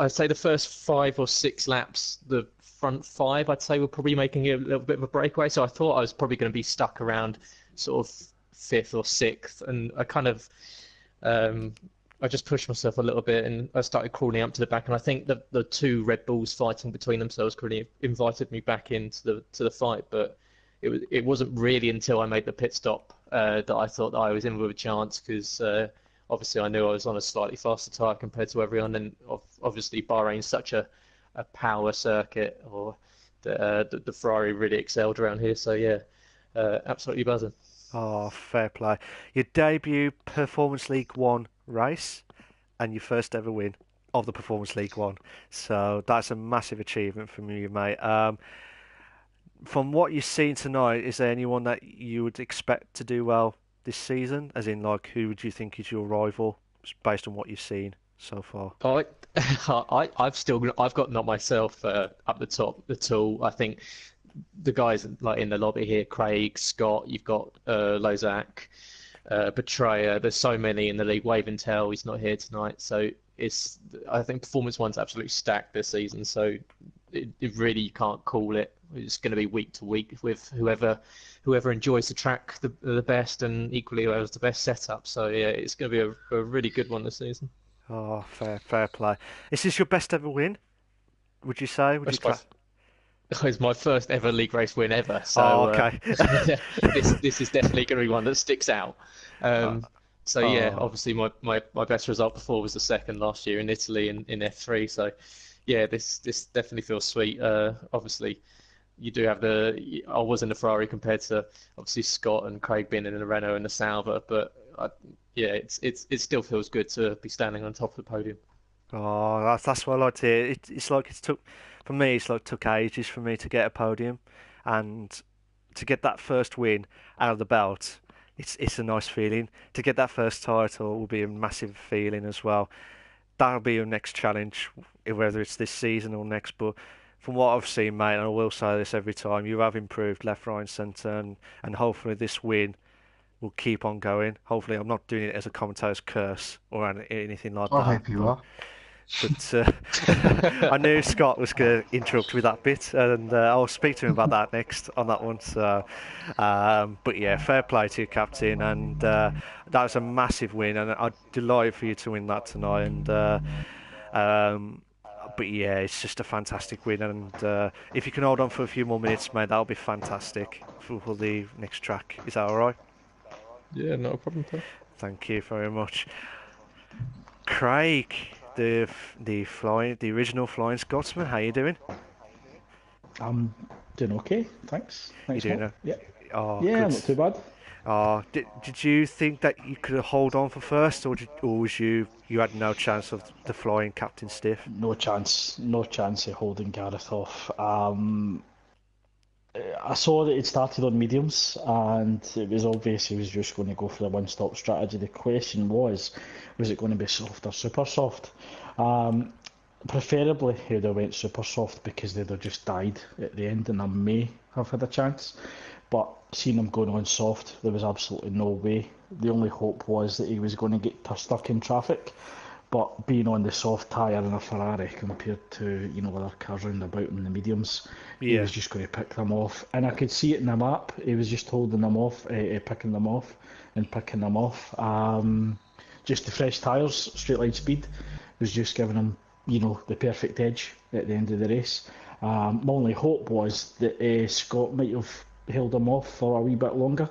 I'd say the first 5 or 6 laps, the front 5, I'd say were probably making a little bit of a breakaway. So I thought I was probably going to be stuck around sort of 5th or 6th. And I kind of, I just pushed myself a little bit and I started crawling up to the back. And I think the 2 Red Bulls fighting between themselves really invited me back into the fight. But it wasn't really until I made the pit stop that I thought that I was in with a chance, because obviously I knew I was on a slightly faster tyre compared to everyone, and obviously Bahrain's such a power circuit, or the Ferrari really excelled around here. So yeah, absolutely buzzing. Oh, fair play. Your debut Performance League One race and your first ever win of the Performance League One. So that's a massive achievement from you, mate. From what you've seen tonight, is there anyone that you would expect to do well this season? As in, like, who would you think is your rival based on what you've seen so far? I, I've got not myself up the top at all. I think the guys like in the lobby here, Craig, Scott, you've got Lozak, Betrayer. There's so many in the league. Wave and Tell, he's not here tonight, so I think Performance One's absolutely stacked this season. So it really you can't call it. It's going to be week to week with whoever enjoys the track the best, and equally who has the best setup. So yeah, it's going to be a really good one this season. Oh, fair play. Is this your best ever win? Would you say? Would you That's my class? It's my first ever league race win ever, Oh, so okay. this is definitely going to be one that sticks out. Uh, So yeah, oh, obviously my best result before was the second last year in Italy in F3. So yeah, this definitely feels sweet. Obviously you do have I was in the Ferrari compared to obviously Scott and Craig being in the Renault and the Sauber, but yeah, it still feels good to be standing on top of the podium. that's what I like to hear. It's like it's took for me. It's like took ages for me to get a podium, and to get that first win out of the belt. It's a nice feeling. To get that first title will be a massive feeling as well. That'll be your next challenge, whether it's this season or next. But from what I've seen, mate, and I will say this every time, you have improved left, right, and centre, and hopefully this win will keep on going. Hopefully, I'm not doing it as a commentator's curse or anything like I that. hope you are. But I knew Scott was going to interrupt with that bit, and I'll speak to him about that next on that one. So, but yeah, fair play to you, captain, and that was a massive win, and I'm delighted for you to win that tonight. And um, but yeah, it's just a fantastic win, and if you can hold on for a few more minutes, mate, that'll be fantastic for the next track. Is that all right? Yeah, not a problem, Tom. Thank you very much. Craig, the original Flying Scotsman. How you doing? I'm doing okay, thanks. You Thanks, doing? Mark. Yeah, Oh, yeah, good. not too bad. Did you think that you could hold on for first, or was you had no chance of the flying captain stiff? No chance of holding Gareth off. I saw that it started on mediums, and it was obvious he was just going to go for the one-stop strategy. The question was it going to be soft or super soft? Um, Preferably, he'd have went super soft because they'd have just died at the end, and I may have had a chance. But seeing him going on soft, there was absolutely no way. The only hope was that he was going to get stuck in traffic. But being on the soft tyre in a Ferrari compared to other cars round about in the mediums, he Yeah, was just going to pick them off. And I could see it in the map. He was just holding them off, picking them off, and picking them off. Just the fresh tyres, straight line speed, was just giving him, the perfect edge at the end of the race. My only hope was that Scott might have held him off for a wee bit longer,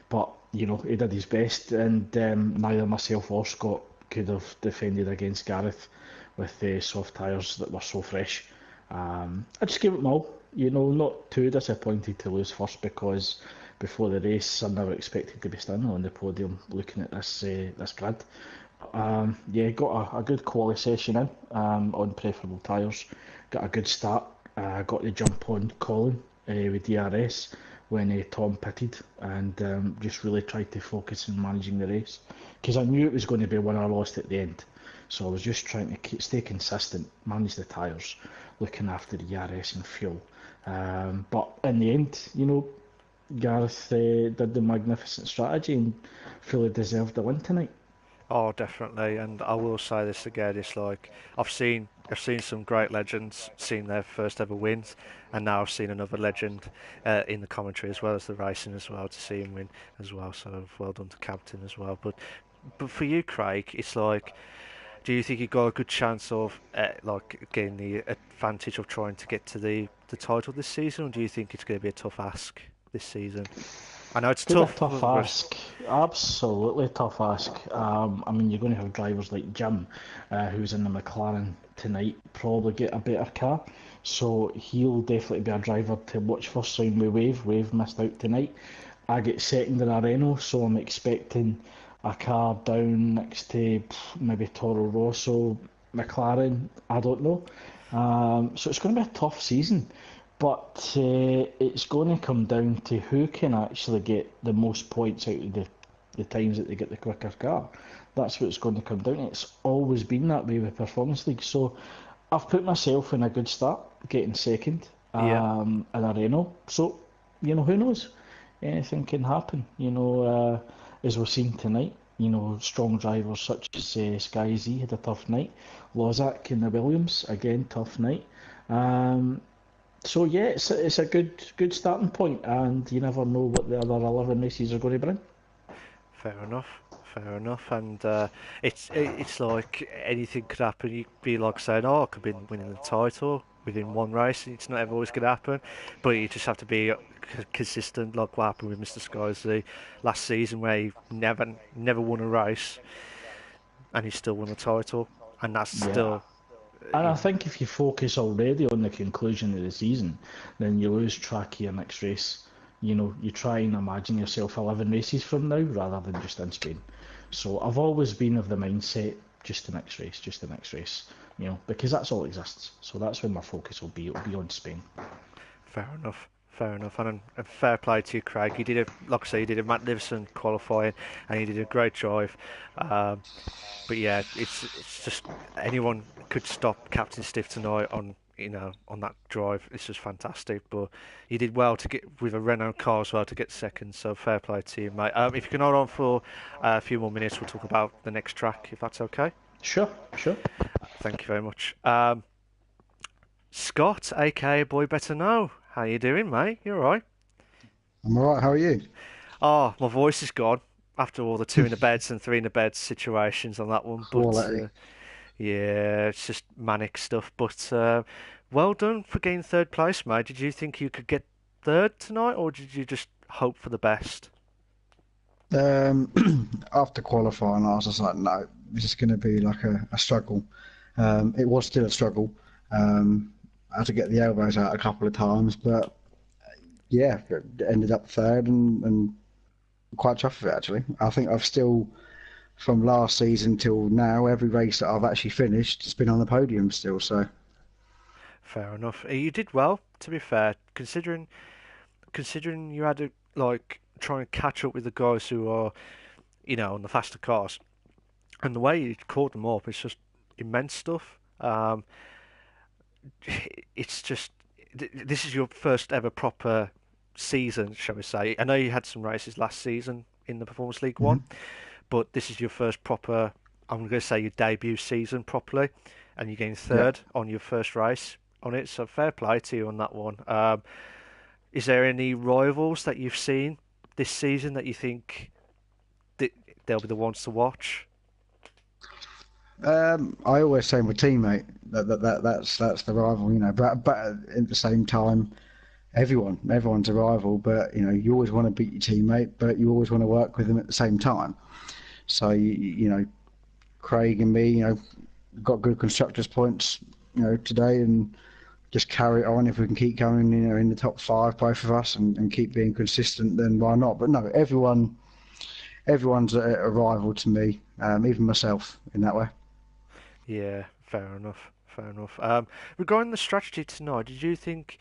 but he did his best, and neither myself or Scott could have defended against Gareth with the soft tyres that were so fresh. I just gave it my all. Not too disappointed to lose first because before the race I never expected to be standing on the podium looking at this grid. Yeah, got a good quality session in on preferable tyres. Got a good start. Got the jump on Colin with DRS when Tom pitted, and just really tried to focus on managing the race because I knew it was going to be win or lost at the end. So I was just trying to stay consistent, manage the tyres, looking after the ERS and fuel. But in the end, Gareth did the magnificent strategy and fully deserved the win tonight. oh, definitely. And I will say this again: it's like I've seen some great legends, seen their first ever wins, and now I've seen another legend in the commentary as well as the racing as well to see him win as well. So well done to captain as well. But for you, Craig, it's like, do you think you got a good chance of like getting the advantage of trying to get to the title this season, or do you think it's going to be a tough ask this season? I know it's Been a tough tough for us. ask, absolutely tough ask. I mean, you're going to have drivers like Jim, who's in the McLaren tonight, probably get a better car. So he'll definitely be a driver to watch first round with Wave. Wave missed out tonight. I get second in a Renault, so I'm expecting a car down next to maybe Toro Rosso, McLaren. I don't know. So it's going to be a tough season. But it's going to come down to who can actually get the most points out of the times that they get the quicker car. That's what it's going to come down to. It's always been that way with Performance League. So I've put myself in a good start, getting second Yeah, in a Renault. So, who knows? Anything can happen. As we've seen tonight, strong drivers such as Sky Z had a tough night. Lozak in the Williams, again, tough night. Um, so yeah, it's a good starting point, and you never know what the other 11 races are going to bring. fair enough. Fair enough, and it's like anything could happen. You could be like saying, "Oh, I could be winning the title within one race." It's not ever always going to happen, but you just have to be consistent, like what happened with Mr. Skyzy last season, where he never won a race, and he still won the title, and that's Yeah, still, and you I know, think if you focus already on the conclusion of the season, then you lose track of your next race. You try and imagine yourself 11 races from now rather than just in Spain. So I've always been of the mindset, just the next race, just the next race, because that's all exists. So that's where my focus will be. It'll be on Spain. fair enough. Fair enough, and fair play to you, Craig. You did like I say, you did a magnificent qualifying, and you did a great drive. Um, But yeah, it's just anyone could stop Captain Stiff tonight on on that drive. It's just fantastic. But you did well to get with a Renault car as well to get second. So fair play to you, mate. If you can hold on for a few more minutes, we'll talk about the next track if that's okay. Sure, sure. Thank you very much. Scott, aka Boy Better Know, how you doing, mate? You all right? I'm all right. How are you? Oh, my voice is gone after all the two in the beds and three in the beds situations on that one. But Quality. yeah, it's just manic stuff. But well done for getting third place, mate. Did you think you could get third tonight, or did you just hope for the best? After qualifying, I was just like, no, this is going to be like a struggle. It was still a struggle. I had to get the elbows out a couple of times, but yeah, it ended up third and quite chuffed with it actually. I think I've still, from last season till now, every race that I've actually finished, it's been on the podium still. So Fair enough. You did well, to be fair, considering you had to like try and catch up with the guys who are on the faster cars, and the way you caught them up, it's just immense stuff. It's just this is your first ever proper season, shall we say? I know you had some races last season in the Performance League mhm. One, but this is your first proper. I'm going to say your debut season properly, and you're getting Yeah. third on your first race on it. So fair play to you on that one. Is there any rivals that you've seen this season that you think that they'll be the ones to watch? I always say my teammate that's the rival, But at the same time, everyone's a rival. But you always want to beat your teammate, but you always want to work with them at the same time. So Craig and me, got good constructors points, today, and just carry it on. If we can keep going, in the top five, both of us, and keep being consistent, then why not? But no, everyone's a rival to me, even myself in that way. Yeah, fair enough. Fair enough. Regarding the strategy tonight, did you think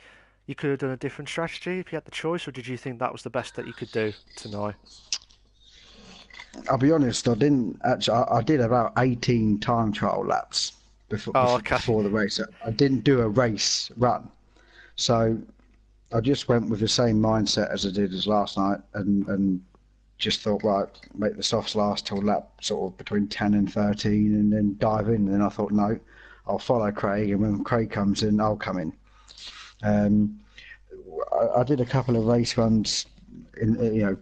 you could have done a different strategy if you had the choice, or did you think that was the best that you could do tonight? I'll be honest, I didn't actually. I did about 18 time trial laps before Oh, before, okay. before the race. I didn't do a race run, so I just went with the same mindset as I did as last night, and just thought, right, make the softs last till lap sort of between 10 and 13, and then dive in. And then I thought, no, I'll follow Craig, and when Craig comes in, I'll come in. Um, I did a couple of race runs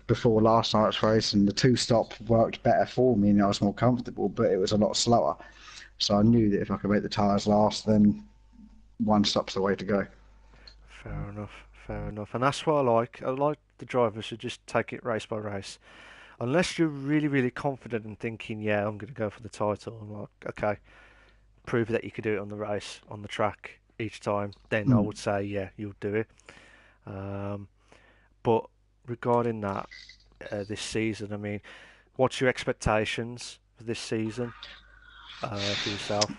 before last night's race, and the two stop worked better for me, and I was more comfortable, but it was a lot slower. So I knew that if I could make the tyres last, then one stop's the way to go. Fair enough. Fair enough. And that's what I like. I like the drivers should just take it race by race. Unless you're really, really confident and thinking, yeah, I'm going to go for the title. I'm like, okay, prove that you could do it on the race, on the track each time. Then I Mm. would say, yeah, you'll do it. Um, but regarding that, this season, I mean, what's your expectations for this season for yourself?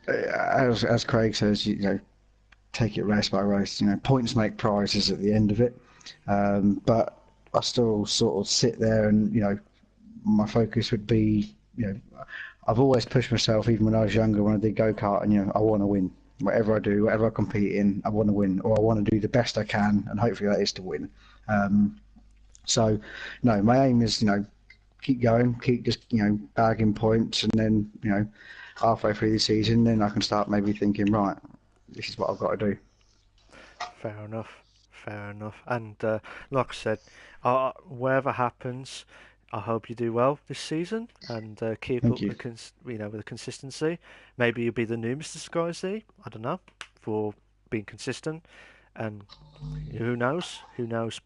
As Craig says, you know, take it race by race. You know, points make prizes at the end of it. But I still sort of sit there, and you know, my focus would be, you know, I've always pushed myself, even when I was younger, when I did go kart, and you know, I want to win. Whatever I do, whatever I compete in, I want to win, or I want to do the best I can, and hopefully that is to win. So, no, my aim is, you know, keep going, keep just, you know, bagging points, and then, you know, halfway through the season, then I can start maybe thinking, right, this is what I've got to do. Fair enough. Fair enough. And like I said, whatever happens, I hope you do well this season and keep Thank up you. with the consistency. Maybe you'll be the new Mr. Sky Z. I don't know, for being consistent. And who knows? Who knows?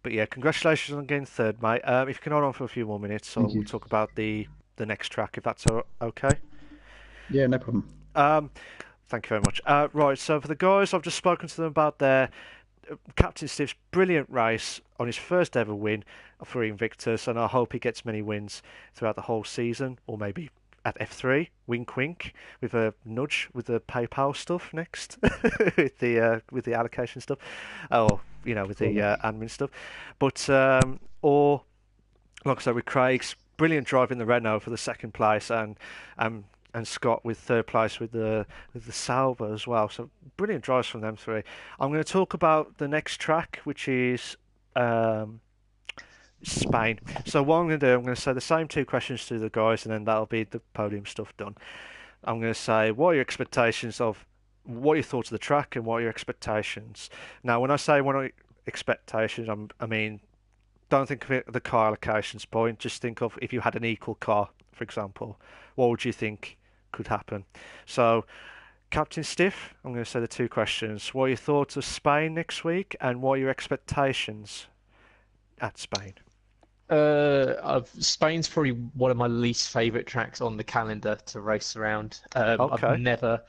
But yeah, congratulations on getting third, mate. If you can hold on for a few more minutes, so Thank we'll you. talk about the next track, if that's okay. Yeah, no problem. Um, Thank you very much. Right, so for the guys, I've just spoken to them about their Captain Steve's brilliant race on his first ever win for Invictus, and I hope he gets many wins throughout the whole season, or maybe at F3, wink wink, with a nudge with the PayPal stuff next, with the allocation stuff, or you know with the admin stuff, but or like I said with Craig's brilliant drive in the Renault for the second place, um, and Scott with third place with the Salva as well. So brilliant drives from them three. I'm going to talk about the next track, which is um, Spain. So what I'm going to do, I'm going to say the same two questions to the guys, and then that'll be the podium stuff done. I'm going to say, what are your expectations of, what are your thoughts of the track, and what are your expectations? Now, when I say what are your expectations, I mean, don't think of it at the car allocations point. Just think of if you had an equal car, for example, what would you think could happen? So, Captain Stiff, I'm going to say the two questions. What are your thoughts of Spain next week, and what are your expectations at Spain? Spain's probably one of my least favorite tracks on the calendar to race around. I've Okay. never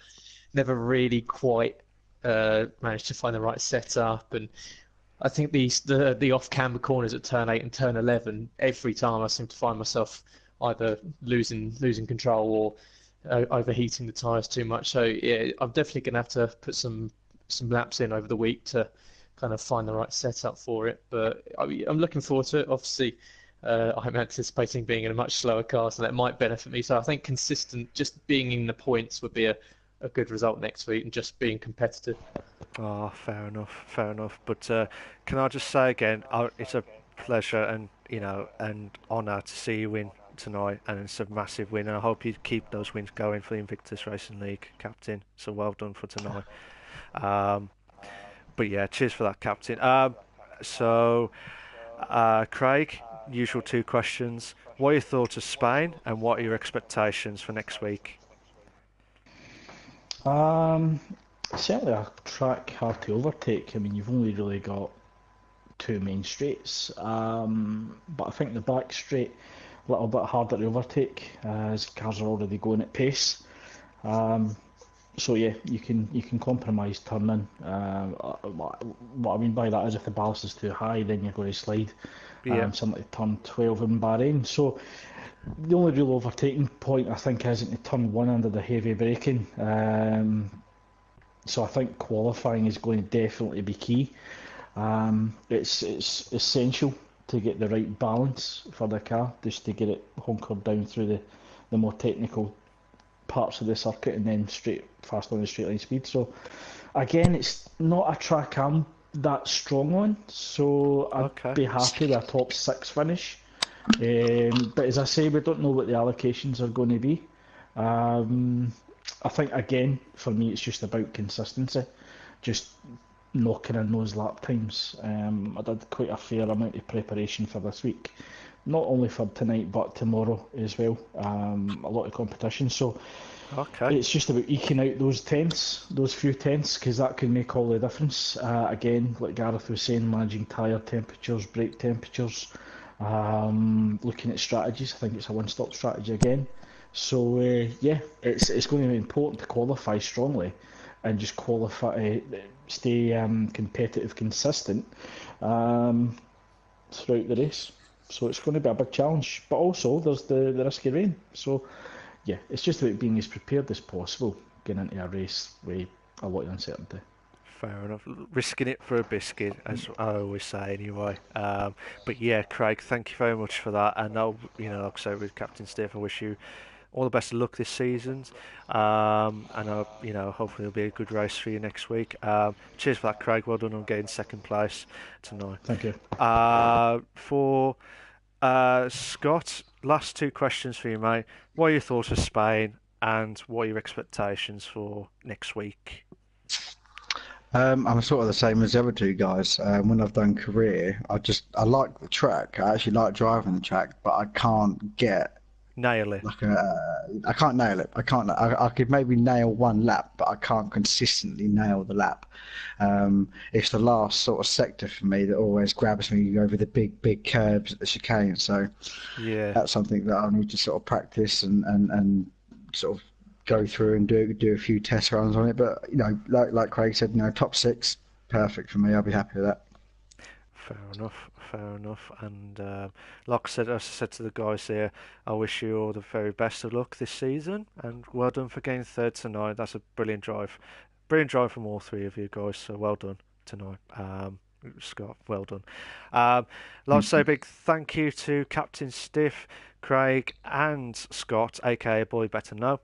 really quite managed to find the right setup, and I think the off-camber corners at turn 8 and turn 11, every time I seem to find myself either losing control or overheating the tyres too much. So yeah, I'm definitely going to have to put some laps in over the week to kind of find the right setup for it. But I'm looking forward to it. Obviously, I'm anticipating being in a much slower car, so that might benefit me. So I think consistent, just being in the points would be a good result next week, and just being competitive. Oh, fair enough, fair enough. But can I just say again, it's a pleasure and and honour to see you win tonight, and it's a massive win. And I hope you keep those wins going for the Invictus Racing League, Captain. So well done for tonight. Um, but yeah, cheers for that, Captain. Craig, usual two questions. What are your thoughts of Spain, and what are your expectations for next week? Um, Certainly a track hard to overtake. I mean, you've only really got two main straights, but I think the back straight a little bit harder to overtake as cars are already going at pace. Um, so yeah, you can compromise turning. What I mean by that is if the ballast is too high, then you're going to slide. Yeah, Something like turn 12 in Bahrain. So the only real overtaking point I think is into turn one under the heavy braking. So I think qualifying is going to definitely be key. It's essential to get the right balance for the car, just to get it hunkered down through the more technical parts of the circuit and then straight fast on the straight line speed. So again, it's not a track I'm that strong on, so I'd okay. be happy with a top six finish. But as I say, we don't know what the allocations are going to be. Um, I think again, for me, it's just about consistency, just knocking in those lap times. I did quite a fair amount of preparation for this week not only for tonight but tomorrow as well. A lot of competition, so Okay. it's just about eking out those few tenths, because that can make all the difference. Again, like Gareth was saying, managing tyre temperatures, brake temperatures, looking at strategies. I think it's a one-stop strategy again. So yeah, it's going to be important to qualify strongly and just stay competitive, consistent throughout the race. So it's going to be a big challenge. But also there's the risky rain. So yeah, it's just about being as prepared as possible getting into a race with a lot of uncertainty. Fair enough. Risking it for a biscuit, as I always say, anyway. But yeah, Craig, thank you very much for that. And I'll, like I say, with Captain Steph, I wish you all the best of luck this season. And hopefully it'll be a good race for you next week. Cheers for that, Craig. Well done on getting second place tonight. Thank you. For Scott, last two questions for you, mate. What are your thoughts of Spain, and what are your expectations for next week? I'm sort of the same as the other two guys. When I've done career, I like the track. I actually like driving the track, but I can't get Nail it. I can't nail it. I could maybe nail one lap, but I can't consistently nail the lap. It's the last sort of sector for me that always grabs me over the big curbs at the chicane. So Yeah. that's something that I need to sort of practice and sort of go through and do a few test runs on it. But like Craig said, top six, perfect for me. I'll be happy with that. Fair enough, fair enough. And like I said, as I said to the guys here, I wish you all the very best of luck this season, and well done for getting third tonight. That's a brilliant drive from all three of you guys. So well done tonight, Scott. Well done. Like I say, a big thank you to Captain Stiff, Craig, and Scott, aka Boy Better Know,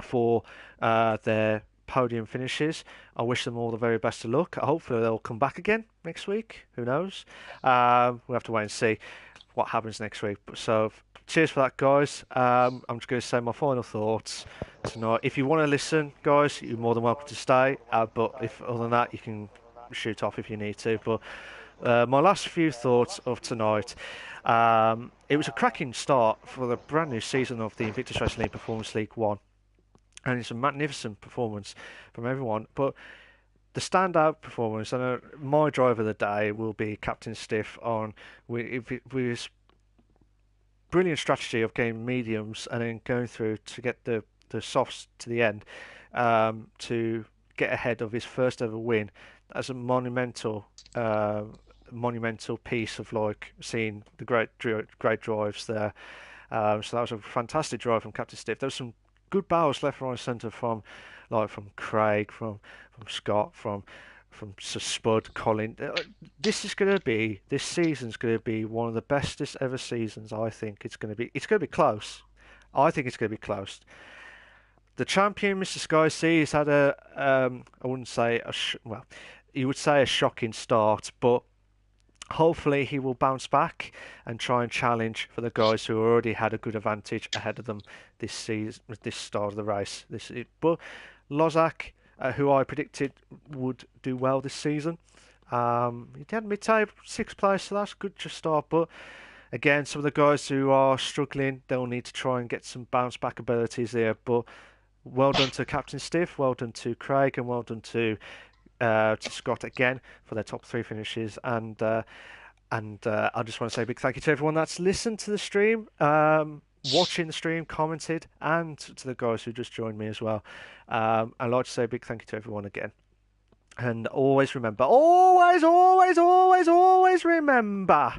for their podium finishes. I wish them all the very best of luck. Hopefully they'll come back again next week. Who knows? We'll have to wait and see what happens next week. So cheers for that, guys. I'm just going to say my final thoughts tonight. If you want to listen, guys, you're more than welcome to stay. But if other than that, you can shoot off if you need to. But my last few thoughts of tonight. It was a cracking start for the brand new season of the Invictus Racing League Performance League 1. And it's a magnificent performance from everyone. But the standout performance, and my drive of the day will be Captain Stiff with his brilliant strategy of getting mediums and then going through to get the softs to the end, to get ahead of his first ever win. That's a monumental piece of seeing the great drives there. So that was a fantastic drive from Captain Stiff. There was some good battles left, right, and centre from Craig, from Scott, from Sir Spud, Colin. This season's going to be one of the bestest ever seasons. I think it's going to be. It's going to be close. I think it's going to be close. The champion, Mr. Sky C, has had I wouldn't say you would say a shocking start, but hopefully he will bounce back and try and challenge for the guys who already had a good advantage ahead of them this season, this start of the race. But Lozak, who I predicted would do well this season, he had mid-table 6th place, so that's good to start. But again, some of the guys who are struggling, they'll need to try and get some bounce back abilities there. But well done to Captain Stiff, well done to Craig, and well done to Scott again for their top 3 finishes. And I just want to say a big thank you to everyone that's listened to the stream, watching the stream, commented, and to the guys who just joined me as well. I'd like to say a big thank you to everyone again. And always remember, always remember,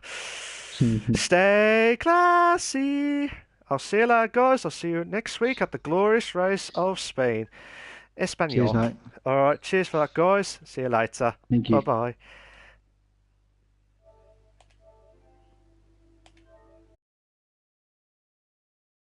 stay classy. I'll see you later, guys. I'll see you next week at the glorious race of Spain. Espanol. Cheers, mate. All right, cheers for that, guys. See you later. Thank you. Bye-bye.